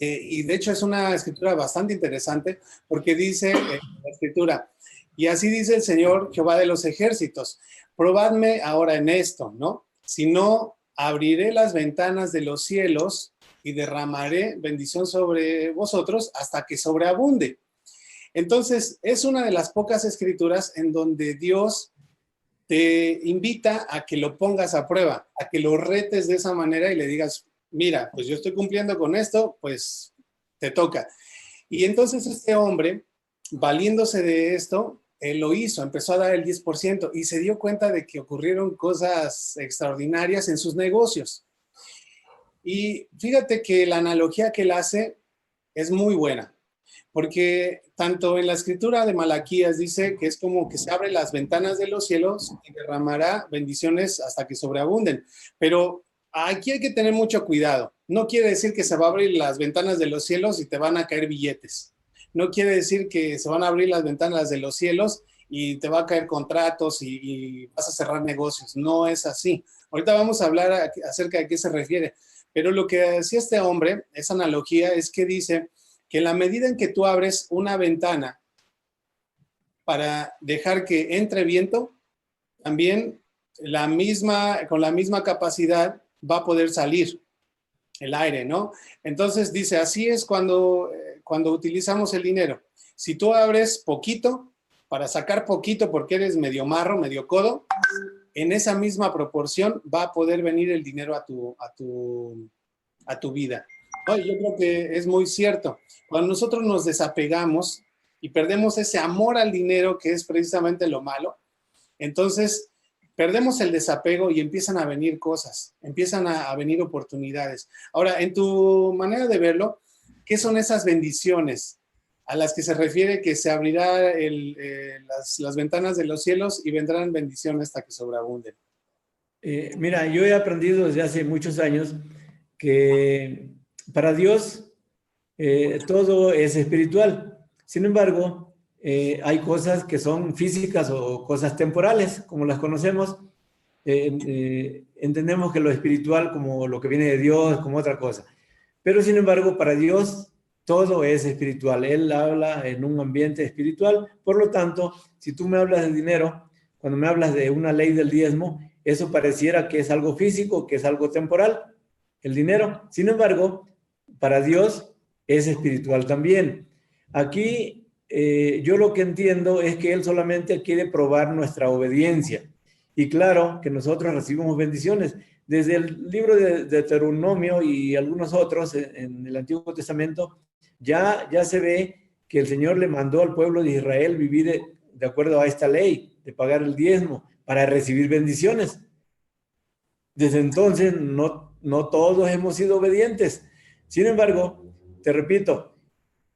y de hecho es una escritura bastante interesante, porque dice la escritura, y así dice el Señor Jehová de los ejércitos, probadme ahora en esto, ¿no? Si no, abriré las ventanas de los cielos y derramaré bendición sobre vosotros hasta que sobreabunde. Entonces, es una de las pocas escrituras en donde Dios te invita a que lo pongas a prueba, a que lo retes de esa manera y le digas, mira, pues yo estoy cumpliendo con esto, pues te toca. Y entonces este hombre, valiéndose de esto, él lo hizo, empezó a dar el 10% y se dio cuenta de que ocurrieron cosas extraordinarias en sus negocios. Y fíjate que la analogía que él hace es muy buena, porque tanto en la escritura de Malaquías dice que es como que se abren las ventanas de los cielos y derramará bendiciones hasta que sobreabunden. Pero aquí hay que tener mucho cuidado. No quiere decir que se va a abrir las ventanas de los cielos y te van a caer billetes. No quiere decir que se van a abrir las ventanas de los cielos y te va a caer contratos y vas a cerrar negocios. No es así. Ahorita vamos a hablar acerca de qué se refiere. Pero lo que decía este hombre, esa analogía, es que dice que en la medida en que tú abres una ventana para dejar que entre viento, también con la misma capacidad va a poder salir el aire, ¿no? Entonces dice, así es cuando utilizamos el dinero. Si tú abres poquito, para sacar poquito porque eres medio marro, medio codo, en esa misma proporción va a poder venir el dinero a tu vida. Oye, yo creo que es muy cierto. Cuando nosotros nos desapegamos y perdemos ese amor al dinero, que es precisamente lo malo, Entonces, perdemos el desapego y empiezan a venir cosas, empiezan a venir oportunidades. Ahora, en tu manera de verlo, ¿qué son esas bendiciones a las que se refiere que se abrirá las ventanas de los cielos y vendrán bendiciones hasta que sobreabunden? Mira, yo he aprendido desde hace muchos años que para Dios todo es espiritual. Sin embargo, hay cosas que son físicas o cosas temporales, como las conocemos. Entendemos que lo espiritual como lo que viene de Dios, como otra cosa. Pero sin embargo, para Dios todo es espiritual. Él habla en un ambiente espiritual. Por lo tanto, si tú me hablas de dinero, cuando me hablas de una ley del diezmo, eso pareciera que es algo físico, que es algo temporal, el dinero. Sin embargo, para Dios es espiritual también. Aquí yo lo que entiendo es que Él solamente quiere probar nuestra obediencia. Y claro que nosotros recibimos bendiciones. Desde el libro de Deuteronomio y algunos otros en el Antiguo Testamento, ya se ve que el Señor le mandó al pueblo de Israel vivir de acuerdo a esta ley, de pagar el diezmo para recibir bendiciones. Desde entonces no todos hemos sido obedientes. Sin embargo, te repito,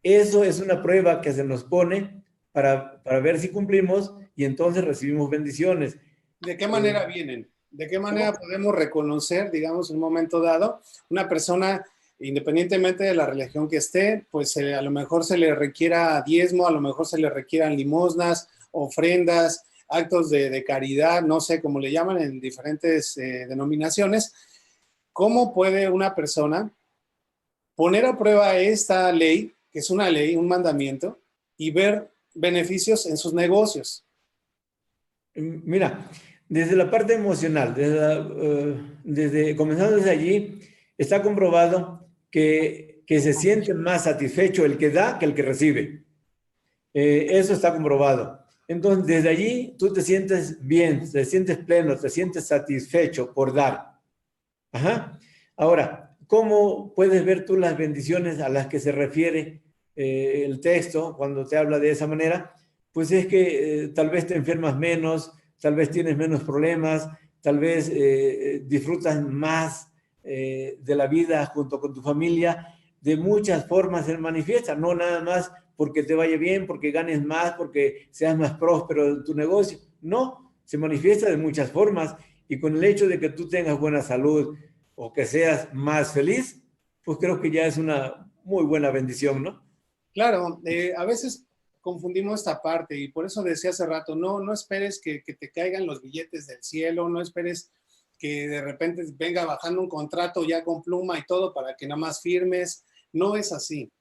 eso es una prueba que se nos pone para ver si cumplimos y entonces recibimos bendiciones. ¿De qué manera vienen? ¿De qué manera podemos reconocer, digamos, en un momento dado, una persona, independientemente de la religión que esté, pues a lo mejor se le requiera diezmo, a lo mejor se le requieran limosnas, ofrendas, actos de caridad, no sé cómo le llaman en diferentes denominaciones? ¿Cómo puede una persona poner a prueba esta ley, que es una ley, un mandamiento, y ver beneficios en sus negocios? Mira, desde la parte emocional, comenzando desde allí, está comprobado que se siente más satisfecho el que da que el que recibe. Eso está comprobado. Entonces, desde allí tú te sientes bien, te sientes pleno, te sientes satisfecho por dar. Ajá. Ahora, ¿cómo puedes ver tú las bendiciones a las que se refiere el texto cuando te habla de esa manera? Pues es que tal vez te enfermas menos, tal vez tienes menos problemas, tal vez disfrutas más de la vida junto con tu familia. De muchas formas se manifiesta, no nada más porque te vaya bien, porque ganes más, porque seas más próspero en tu negocio. No, se manifiesta de muchas formas y con el hecho de que tú tengas buena salud o que seas más feliz, pues creo que ya es una muy buena bendición, ¿no? Claro, a veces confundimos esta parte y por eso decía hace rato, no esperes que te caigan los billetes del cielo, no esperes que de repente venga bajando un contrato ya con pluma y todo para que nada más firmes. No es así.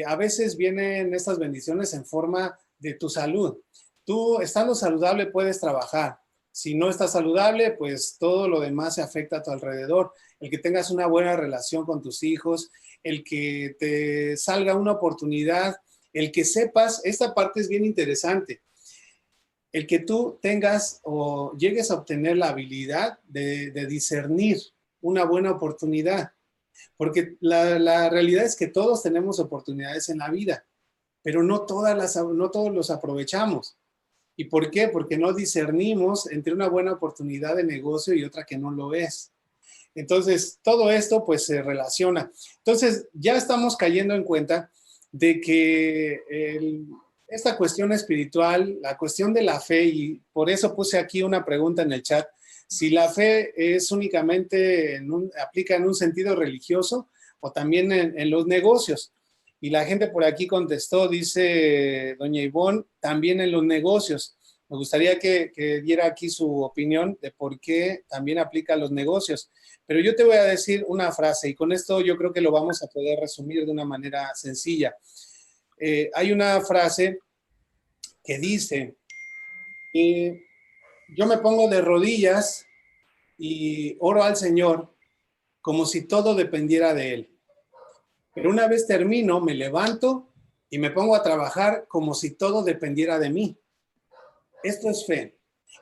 A veces vienen estas bendiciones en forma de tu salud. Tú, estando saludable, puedes trabajar. Si no estás saludable, pues todo lo demás se afecta a tu alrededor. El que tengas una buena relación con tus hijos, el que te salga una oportunidad, el que sepas, esta parte es bien interesante, el que tú tengas o llegues a obtener la habilidad de discernir una buena oportunidad, porque la realidad es que todos tenemos oportunidades en la vida, pero no todos los aprovechamos. ¿Y por qué? Porque no discernimos entre una buena oportunidad de negocio y otra que no lo es. Entonces, todo esto pues se relaciona. Entonces, ya estamos cayendo en cuenta de que esta cuestión espiritual, la cuestión de la fe, y por eso puse aquí una pregunta en el chat, si la fe es únicamente, aplica en un sentido religioso o también en los negocios. Y la gente por aquí contestó, dice doña Ivonne, también en los negocios. Me gustaría que diera aquí su opinión de por qué también aplica a los negocios. Pero yo te voy a decir una frase y con esto yo creo que lo vamos a poder resumir de una manera sencilla. Hay una frase que dice, yo me pongo de rodillas y oro al Señor como si todo dependiera de Él. Pero una vez termino, me levanto y me pongo a trabajar como si todo dependiera de mí. Esto es fe.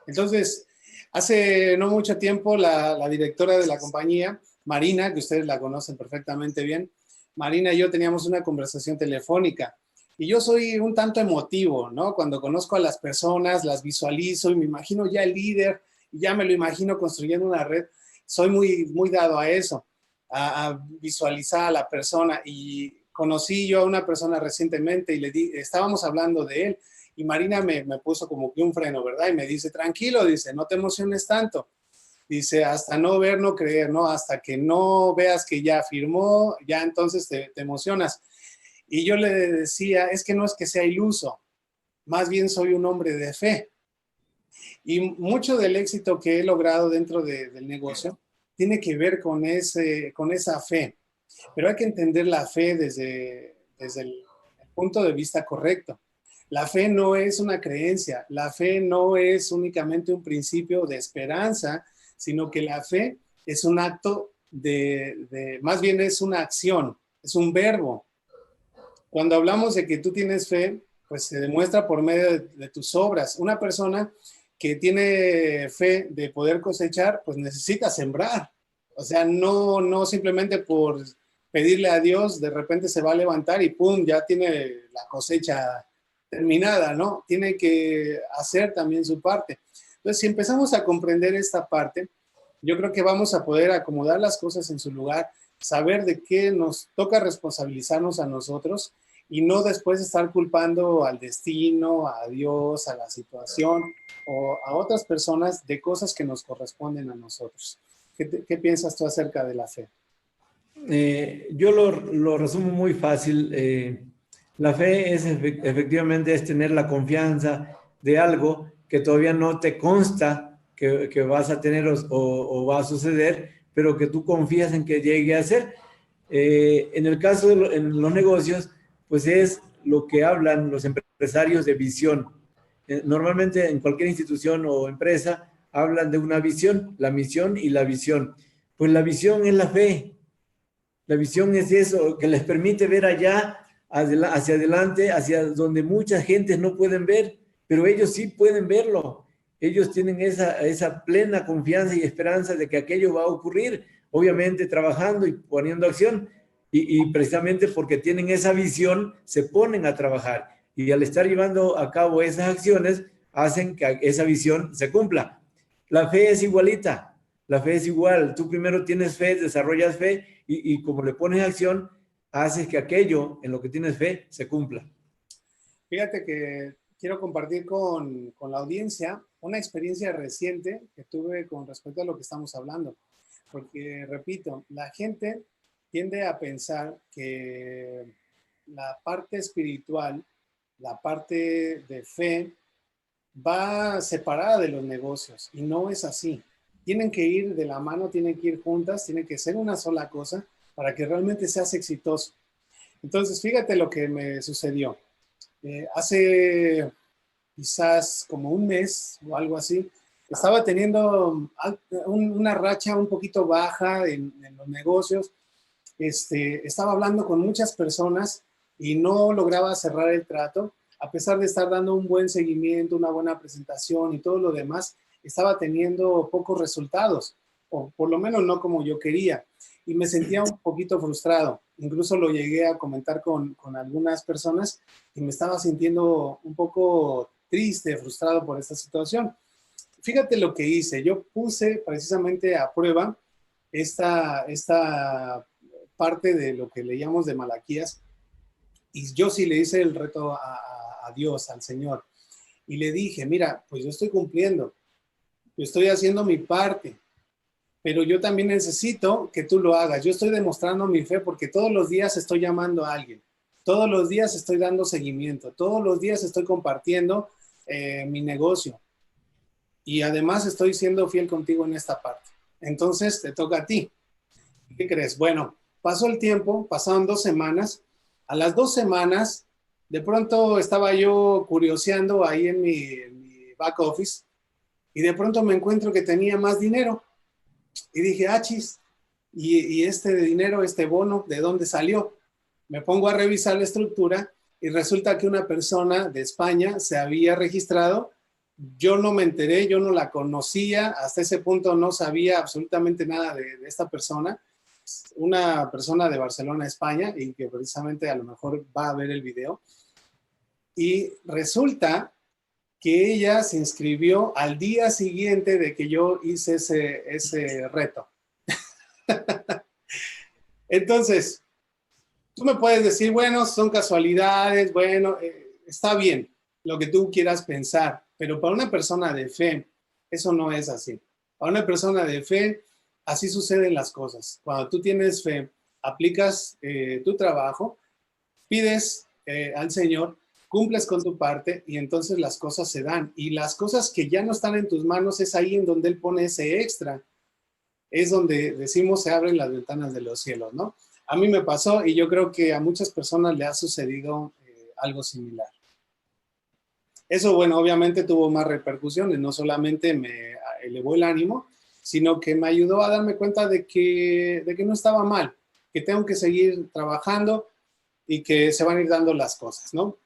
Entonces, hace no mucho tiempo, la directora de la compañía, Marina, que ustedes la conocen perfectamente bien, Marina y yo teníamos una conversación telefónica Y yo soy un tanto emotivo, ¿no? Cuando conozco a las personas, las visualizo y me imagino ya el líder, y ya me lo imagino construyendo una red. Soy muy dado a eso, a visualizar a la persona. Y conocí yo a una persona recientemente y estábamos hablando de él, y Marina me puso como que un freno, ¿verdad? Y me dice, tranquilo, dice, no te emociones tanto. Dice, hasta no ver, no creer, ¿no? Hasta que no veas que ya firmó, ya entonces te emocionas. Y yo le decía, es que no es que sea iluso, más bien soy un hombre de fe. Y mucho del éxito que he logrado dentro del negocio tiene que ver con esa fe. Pero hay que entender la fe desde el punto de vista correcto. La fe no es una creencia, la fe no es únicamente un principio de esperanza, sino que la fe es un acto más bien es una acción, es un verbo. Cuando hablamos de que tú tienes fe, pues se demuestra por medio de tus obras. Una persona que tiene fe de poder cosechar, pues necesita sembrar. O sea, no simplemente por pedirle a Dios, de repente se va a levantar y ¡pum!, ya tiene la cosecha terminada, ¿no? Tiene que hacer también su parte. Entonces, si empezamos a comprender esta parte, yo creo que vamos a poder acomodar las cosas en su lugar, saber de qué nos toca responsabilizarnos a nosotros y no después estar culpando al destino, a Dios, a la situación o a otras personas de cosas que nos corresponden a nosotros. ¿Qué piensas tú acerca de la fe? Yo lo resumo muy fácil. La fe es efectivamente es tener la confianza de algo que todavía no te consta que vas a tener o va a suceder, pero que tú confías en que llegue a ser. En el caso en los negocios, pues es lo que hablan los empresarios de visión. Normalmente en cualquier institución o empresa hablan de una visión, la misión y la visión. Pues la visión es la fe. La visión es eso, que les permite ver allá, hacia adelante, hacia donde mucha gente no pueden ver, pero ellos sí pueden verlo. Ellos tienen esa plena confianza y esperanza de que aquello va a ocurrir, obviamente trabajando y poniendo acción. Y precisamente porque tienen esa visión, se ponen a trabajar. Y al estar llevando a cabo esas acciones, hacen que esa visión se cumpla. La fe es igualita. La fe es igual. Tú primero tienes fe, desarrollas fe y como le pones acción, haces que aquello en lo que tienes fe se cumpla. Fíjate que quiero compartir con la audiencia una experiencia reciente que tuve con respecto a lo que estamos hablando. Porque, repito, la gente tiende a pensar que la parte espiritual, la parte de fe, va separada de los negocios y no es así. Tienen que ir de la mano, tienen que ir juntas, tienen que ser una sola cosa para que realmente seas exitoso. Entonces, fíjate lo que me sucedió. Hace quizás como un mes o algo así, estaba teniendo una racha un poquito baja en los negocios. Estaba hablando con muchas personas y no lograba cerrar el trato, a pesar de estar dando un buen seguimiento, una buena presentación y todo lo demás, estaba teniendo pocos resultados, o por lo menos no como yo quería, y me sentía un poquito frustrado. Incluso lo llegué a comentar con algunas personas y me estaba sintiendo un poco triste, frustrado por esta situación. Fíjate lo que hice. Yo puse precisamente a prueba esta parte de lo que leíamos de Malaquías, y yo sí le hice el reto a Dios, al Señor, y le dije, mira, pues yo estoy cumpliendo, yo estoy haciendo mi parte, pero yo también necesito que tú lo hagas. Yo estoy demostrando mi fe porque todos los días estoy llamando a alguien, todos los días estoy dando seguimiento, todos los días estoy compartiendo mi negocio, y además estoy siendo fiel contigo en esta parte. Entonces te toca a ti. ¿Qué crees? Bueno, pasó el tiempo, pasaron 2 semanas. A las 2 semanas, de pronto estaba yo curioseando ahí en mi back office y de pronto me encuentro que tenía más dinero. Y dije, ah, chis, y este dinero, este bono, ¿de dónde salió? Me pongo a revisar la estructura y resulta que una persona de España se había registrado. Yo no me enteré, yo no la conocía, hasta ese punto no sabía absolutamente nada de esta persona. Una persona de Barcelona, España, y que precisamente a lo mejor va a ver el video. Y resulta que ella se inscribió al día siguiente de que yo hice ese reto. Entonces, tú me puedes decir, bueno, son casualidades, bueno, está bien lo que tú quieras pensar, pero para una persona de fe, eso no es así. Para una persona de fe, así suceden las cosas. Cuando tú tienes fe, aplicas tu trabajo, pides al Señor, cumples con tu parte y entonces las cosas se dan. Y las cosas que ya no están en tus manos es ahí en donde Él pone ese extra. Es donde decimos se abren las ventanas de los cielos, ¿no? A mí me pasó y yo creo que a muchas personas le ha sucedido algo similar. Eso, bueno, obviamente tuvo más repercusiones, no solamente me elevó el ánimo, sino que me ayudó a darme cuenta de que no estaba mal, que tengo que seguir trabajando y que se van a ir dando las cosas, ¿no?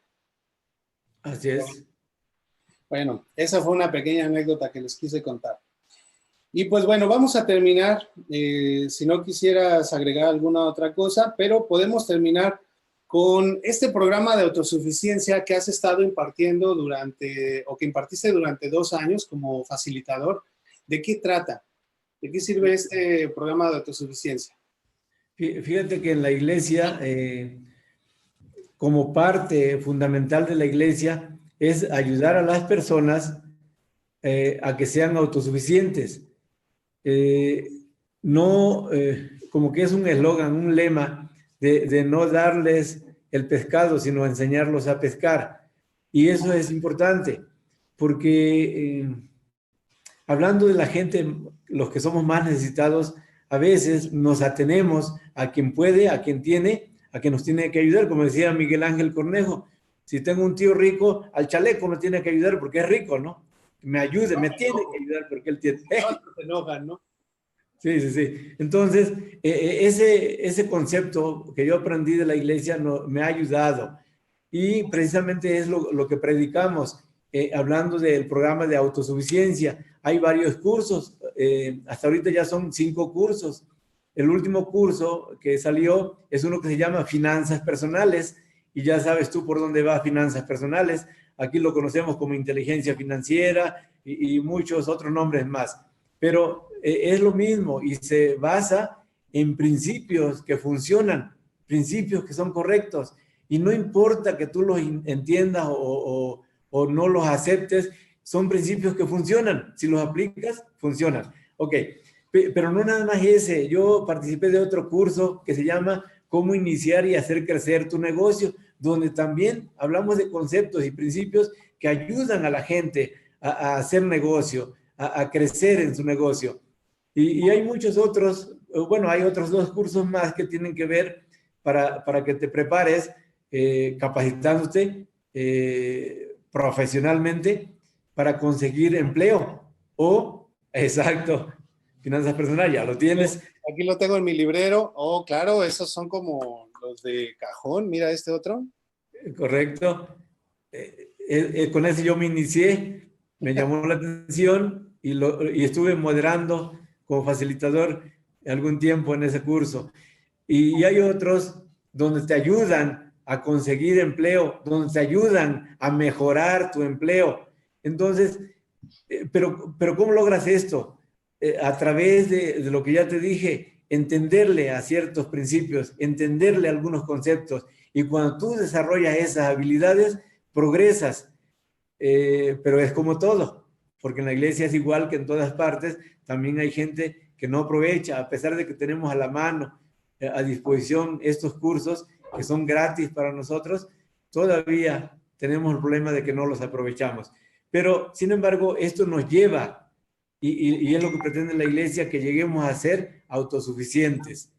Así es. Bueno, esa fue una pequeña anécdota que les quise contar. Y pues bueno, vamos a terminar, si no quisieras agregar alguna otra cosa, pero podemos terminar con este programa de autosuficiencia que has estado impartiendo o que impartiste durante 2 años como facilitador. ¿De qué trata? ¿De qué sirve este programa de autosuficiencia? Fíjate que en la iglesia, como parte fundamental de la iglesia, es ayudar a las personas a que sean autosuficientes. Eh, no, como que es un eslogan, un lema de no darles el pescado, sino enseñarlos a pescar. Y eso es importante, porque hablando de la gente, los que somos más necesitados, a veces nos atenemos a quien puede, a quien tiene, a quien nos tiene que ayudar, como decía Miguel Ángel Cornejo. Si tengo un tío rico, al chaleco me tiene que ayudar porque es rico, ¿no? Me ayude, me tiene que ayudar porque él tiene. Se enojan, ¿no? Sí, sí, sí. Entonces, ese concepto que yo aprendí de la iglesia me ha ayudado. Y precisamente es lo que predicamos, hablando del programa de autosuficiencia. Hay varios cursos, hasta ahorita ya son 5 cursos. El último curso que salió es uno que se llama Finanzas Personales, y ya sabes tú por dónde va Finanzas Personales. Aquí lo conocemos como inteligencia financiera y muchos otros nombres más. Pero es lo mismo y se basa en principios que funcionan, principios que son correctos. Y no importa que tú los entiendas o no los aceptes, son principios que funcionan. Si los aplicas, funcionan. Ok, pero no nada más ese. Yo participé de otro curso que se llama Cómo iniciar y hacer crecer tu negocio, donde también hablamos de conceptos y principios que ayudan a la gente a hacer negocio, a crecer en su negocio. Y hay muchos otros, bueno, hay otros 2 cursos más que tienen que ver para que te prepares capacitándote profesionalmente para conseguir empleo o, exacto, finanzas personales, ya lo tienes. Aquí lo tengo en mi librero. Oh, claro, esos son como los de cajón. Mira este otro. Correcto. Con ese yo me inicié, me llamó la atención y estuve moderando como facilitador algún tiempo en ese curso. Y hay otros donde te ayudan a conseguir empleo, donde te ayudan a mejorar tu empleo. Entonces, pero ¿cómo logras esto? A través de lo que ya te dije, entenderle a ciertos principios, entenderle algunos conceptos. Y cuando tú desarrollas esas habilidades, progresas. Pero es como todo, porque en la iglesia es igual que en todas partes, también hay gente que no aprovecha, a pesar de que tenemos a la mano, a disposición estos cursos que son gratis para nosotros, todavía tenemos el problema de que no los aprovechamos. Pero, sin embargo, esto nos lleva, y es lo que pretende la iglesia, que lleguemos a ser autosuficientes.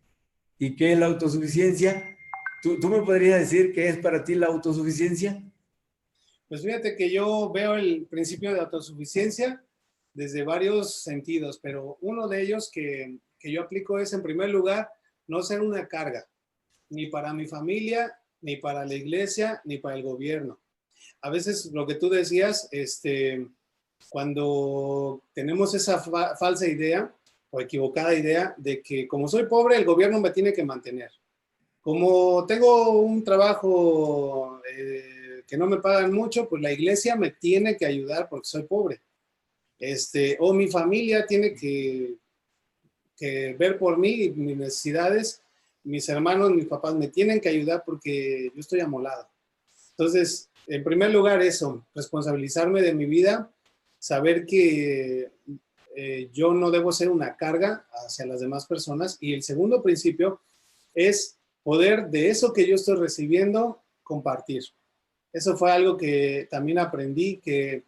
¿Y qué es la autosuficiencia? ¿Tú me podrías decir qué es para ti la autosuficiencia? Pues fíjate que yo veo el principio de autosuficiencia desde varios sentidos, pero uno de ellos que yo aplico es, en primer lugar, no ser una carga, ni para mi familia, ni para la iglesia, ni para el gobierno. A veces lo que tú decías, cuando tenemos esa falsa idea o equivocada idea de que como soy pobre, el gobierno me tiene que mantener. Como tengo un trabajo que no me pagan mucho, pues la iglesia me tiene que ayudar porque soy pobre. O mi familia tiene que ver por mí y mis necesidades. Mis hermanos, mis papás me tienen que ayudar porque yo estoy amolado. Entonces, en primer lugar, eso, responsabilizarme de mi vida, saber que yo no debo ser una carga hacia las demás personas. Y el segundo principio es poder de eso que yo estoy recibiendo, compartir. Eso fue algo que también aprendí, que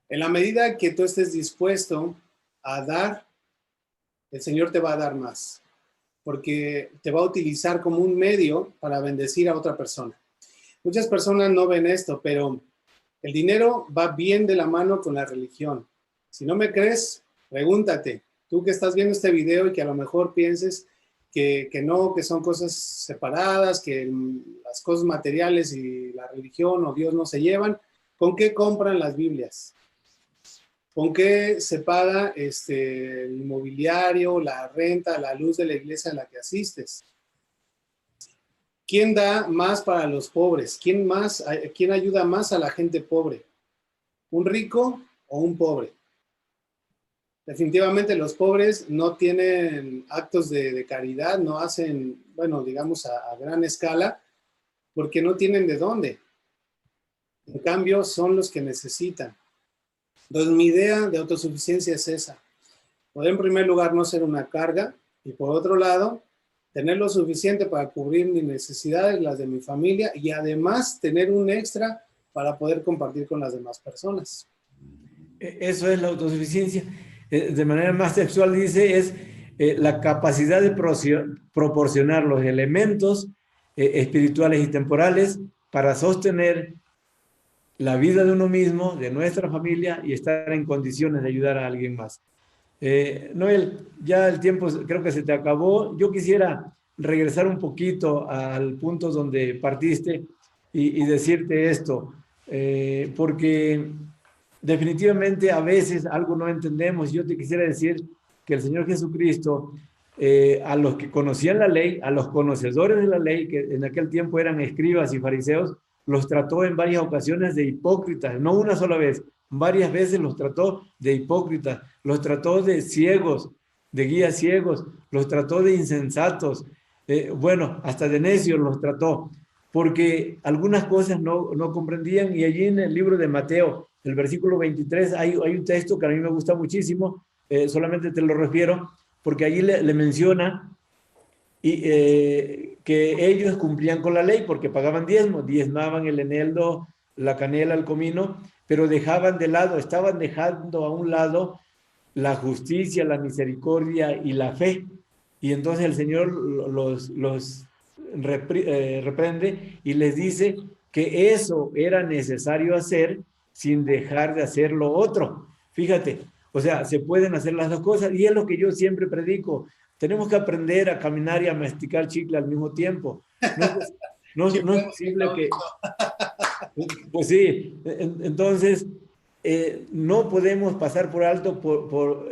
en la medida que tú estés dispuesto a dar, el Señor te va a dar más, porque te va a utilizar como un medio para bendecir a otra persona. Muchas personas no ven esto, pero el dinero va bien de la mano con la religión. Si no me crees, pregúntate. Tú que estás viendo este video y que a lo mejor pienses que no, que son cosas separadas, que las cosas materiales y la religión o Dios no se llevan, ¿con qué compran las Biblias? ¿Con qué se paga el inmobiliario, la renta, la luz de la iglesia a la que asistes? ¿Quién da más para los pobres? ¿Quién ayuda más a la gente pobre? ¿Un rico o un pobre? Definitivamente los pobres no tienen actos de caridad, no hacen, bueno, digamos a gran escala, porque no tienen de dónde. En cambio, son los que necesitan. Entonces, mi idea de autosuficiencia es esa. Poder en primer lugar no ser una carga y por otro lado, tener lo suficiente para cubrir mis necesidades, las de mi familia y además tener un extra para poder compartir con las demás personas. Eso es la autosuficiencia. De manera más textual dice, es la capacidad de proporcionar los elementos espirituales y temporales para sostener la vida de uno mismo, de nuestra familia y estar en condiciones de ayudar a alguien más. Noel, ya el tiempo creo que se te acabó. Yo quisiera regresar un poquito al punto donde partiste y decirte esto, porque definitivamente a veces algo no entendemos. Yo te quisiera decir que el Señor Jesucristo, a los que conocían la ley, a los conocedores de la ley, que en aquel tiempo eran escribas y fariseos, los trató en varias ocasiones de hipócritas, no una sola vez, varias veces los trató de hipócritas, los trató de ciegos, de guías ciegos, los trató de insensatos, bueno, hasta de necios los trató, porque algunas cosas no comprendían. Y allí en el libro de Mateo, el versículo 23, hay un texto que a mí me gusta muchísimo, solamente te lo refiero, porque allí le menciona que ellos cumplían con la ley porque pagaban diezmaban el eneldo, la canela, el comino, pero dejaban de lado, estaban dejando a un lado la justicia, la misericordia y la fe. Y entonces el Señor los reprende y les dice que eso era necesario hacer sin dejar de hacer lo otro. Fíjate, o sea, se pueden hacer las dos cosas y es lo que yo siempre predico. Tenemos que aprender a caminar y a masticar chicle al mismo tiempo. No es posible que... Pues sí, entonces no podemos pasar por alto,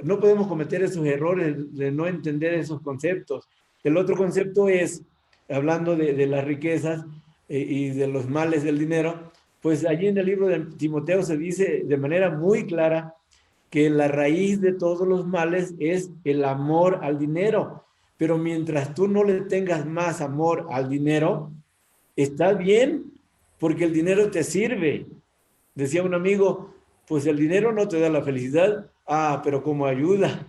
no podemos cometer esos errores de no entender esos conceptos. El otro concepto es, hablando de las riquezas y de los males del dinero, pues allí en el libro de Timoteo se dice de manera muy clara que la raíz de todos los males es el amor al dinero. Pero mientras tú no le tengas más amor al dinero, está bien, porque el dinero te sirve. Decía un amigo, pues el dinero no te da la felicidad, pero como ayuda.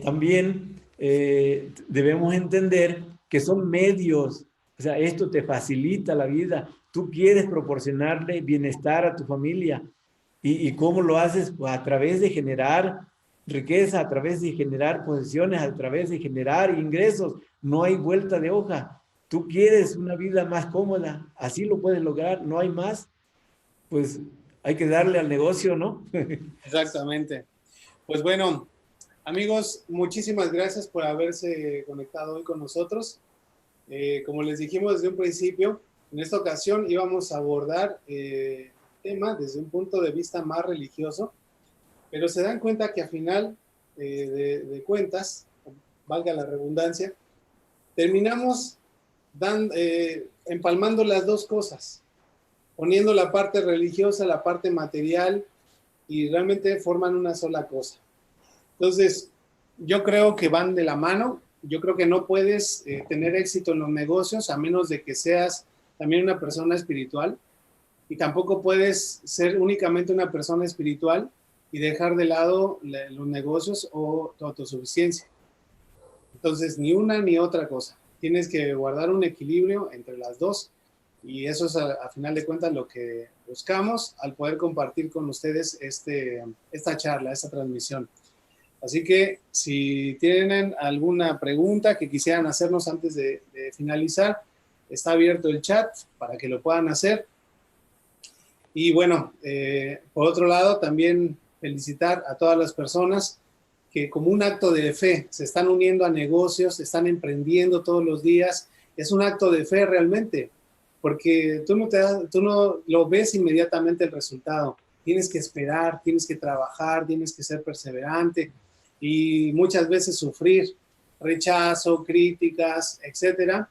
También debemos entender que son medios, o sea, esto te facilita la vida. Tú quieres proporcionarle bienestar a tu familia. ¿Y cómo lo haces? Pues a través de generar riqueza, a través de generar posesiones, a través de generar ingresos. No hay vuelta de hoja. Tú quieres una vida más cómoda, así lo puedes lograr, no hay más. Pues hay que darle al negocio, ¿no? Exactamente. Pues bueno, amigos, muchísimas gracias por haberse conectado hoy con nosotros. Como les dijimos desde un principio, en esta ocasión íbamos a abordar tema desde un punto de vista más religioso, pero se dan cuenta que a final de cuentas, valga la redundancia, terminamos empalmando las dos cosas, poniendo la parte religiosa, la parte material, y realmente forman una sola cosa. Entonces, yo creo que van de la mano. Yo creo que no puedes tener éxito en los negocios a menos de que seas también una persona espiritual, y tampoco puedes ser únicamente una persona espiritual y dejar de lado los negocios o tu autosuficiencia. Entonces, ni una ni otra cosa. Tienes que guardar un equilibrio entre las dos, y eso es a final de cuentas lo que buscamos al poder compartir con ustedes esta charla, esta transmisión. Así que si tienen alguna pregunta que quisieran hacernos antes de finalizar, está abierto el chat para que lo puedan hacer. Y bueno, por otro lado, también felicitar a todas las personas que como un acto de fe se están uniendo a negocios, están emprendiendo todos los días. Es un acto de fe realmente, porque tú no lo ves inmediatamente el resultado. Tienes que esperar, tienes que trabajar, tienes que ser perseverante y muchas veces sufrir rechazo, críticas, etcétera,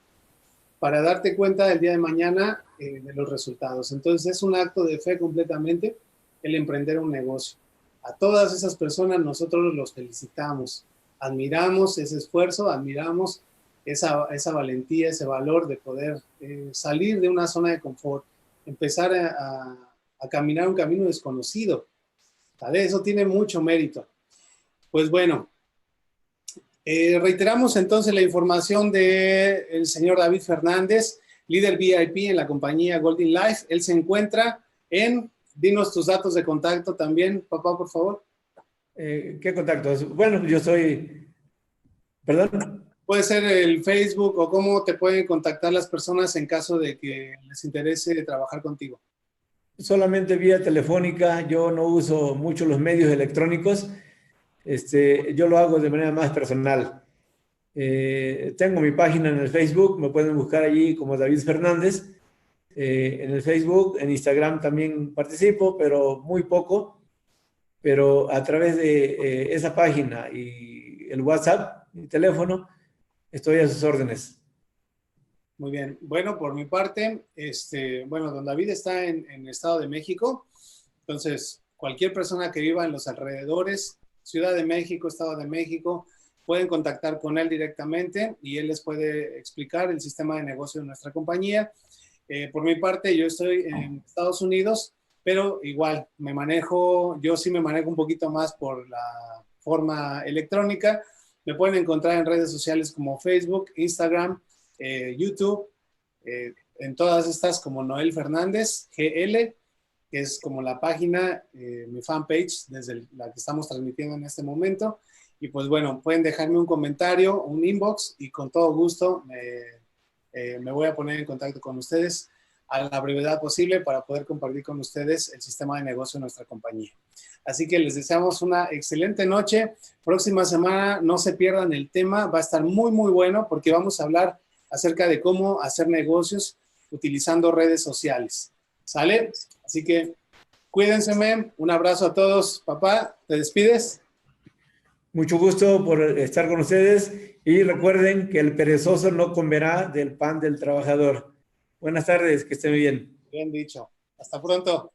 para darte cuenta el día de mañana de los resultados. Entonces es un acto de fe completamente el emprender un negocio. A todas esas personas nosotros los felicitamos, admiramos ese esfuerzo, admiramos esa valentía, ese valor de poder salir de una zona de confort, empezar a caminar un camino desconocido. ¿Vale? Eso tiene mucho mérito. Pues bueno, reiteramos entonces la información del señor David Fernández, líder VIP en la compañía Golden Life. Él se encuentra dinos tus datos de contacto también, papá, por favor. ¿Qué contactos? Bueno, yo soy, perdón. Puede ser el Facebook, o cómo te pueden contactar las personas en caso de que les interese trabajar contigo. Solamente vía telefónica, yo no uso mucho los medios electrónicos. Yo lo hago de manera más personal. Tengo mi página en el Facebook, me pueden buscar allí como David Fernández. En el Facebook, en Instagram también participo, pero muy poco. Pero a través de esa página y el WhatsApp, mi teléfono, estoy a sus órdenes. Muy bien. Bueno, por mi parte, bueno, don David está en el Estado de México. Entonces, cualquier persona que viva en los alrededores, Ciudad de México, Estado de México, pueden contactar con él directamente y él les puede explicar el sistema de negocio de nuestra compañía. Por mi parte, yo estoy en Estados Unidos, pero igual yo sí me manejo un poquito más por la forma electrónica. Me pueden encontrar en redes sociales como Facebook, Instagram, YouTube, en todas estas como Noel Fernández, GL, que es como la página, mi fanpage desde la que estamos transmitiendo en este momento. Y pues bueno, pueden dejarme un comentario, un inbox, y con todo gusto me voy a poner en contacto con ustedes a la brevedad posible para poder compartir con ustedes el sistema de negocio de nuestra compañía. Así que les deseamos una excelente noche. Próxima semana no se pierdan el tema, va a estar muy, muy bueno porque vamos a hablar acerca de cómo hacer negocios utilizando redes sociales. ¿Sale? Así que cuídense, un abrazo a todos. Papá, ¿te despides? Mucho gusto por estar con ustedes y recuerden que el perezoso no comerá del pan del trabajador. Buenas tardes, que estén bien. Bien dicho. Hasta pronto.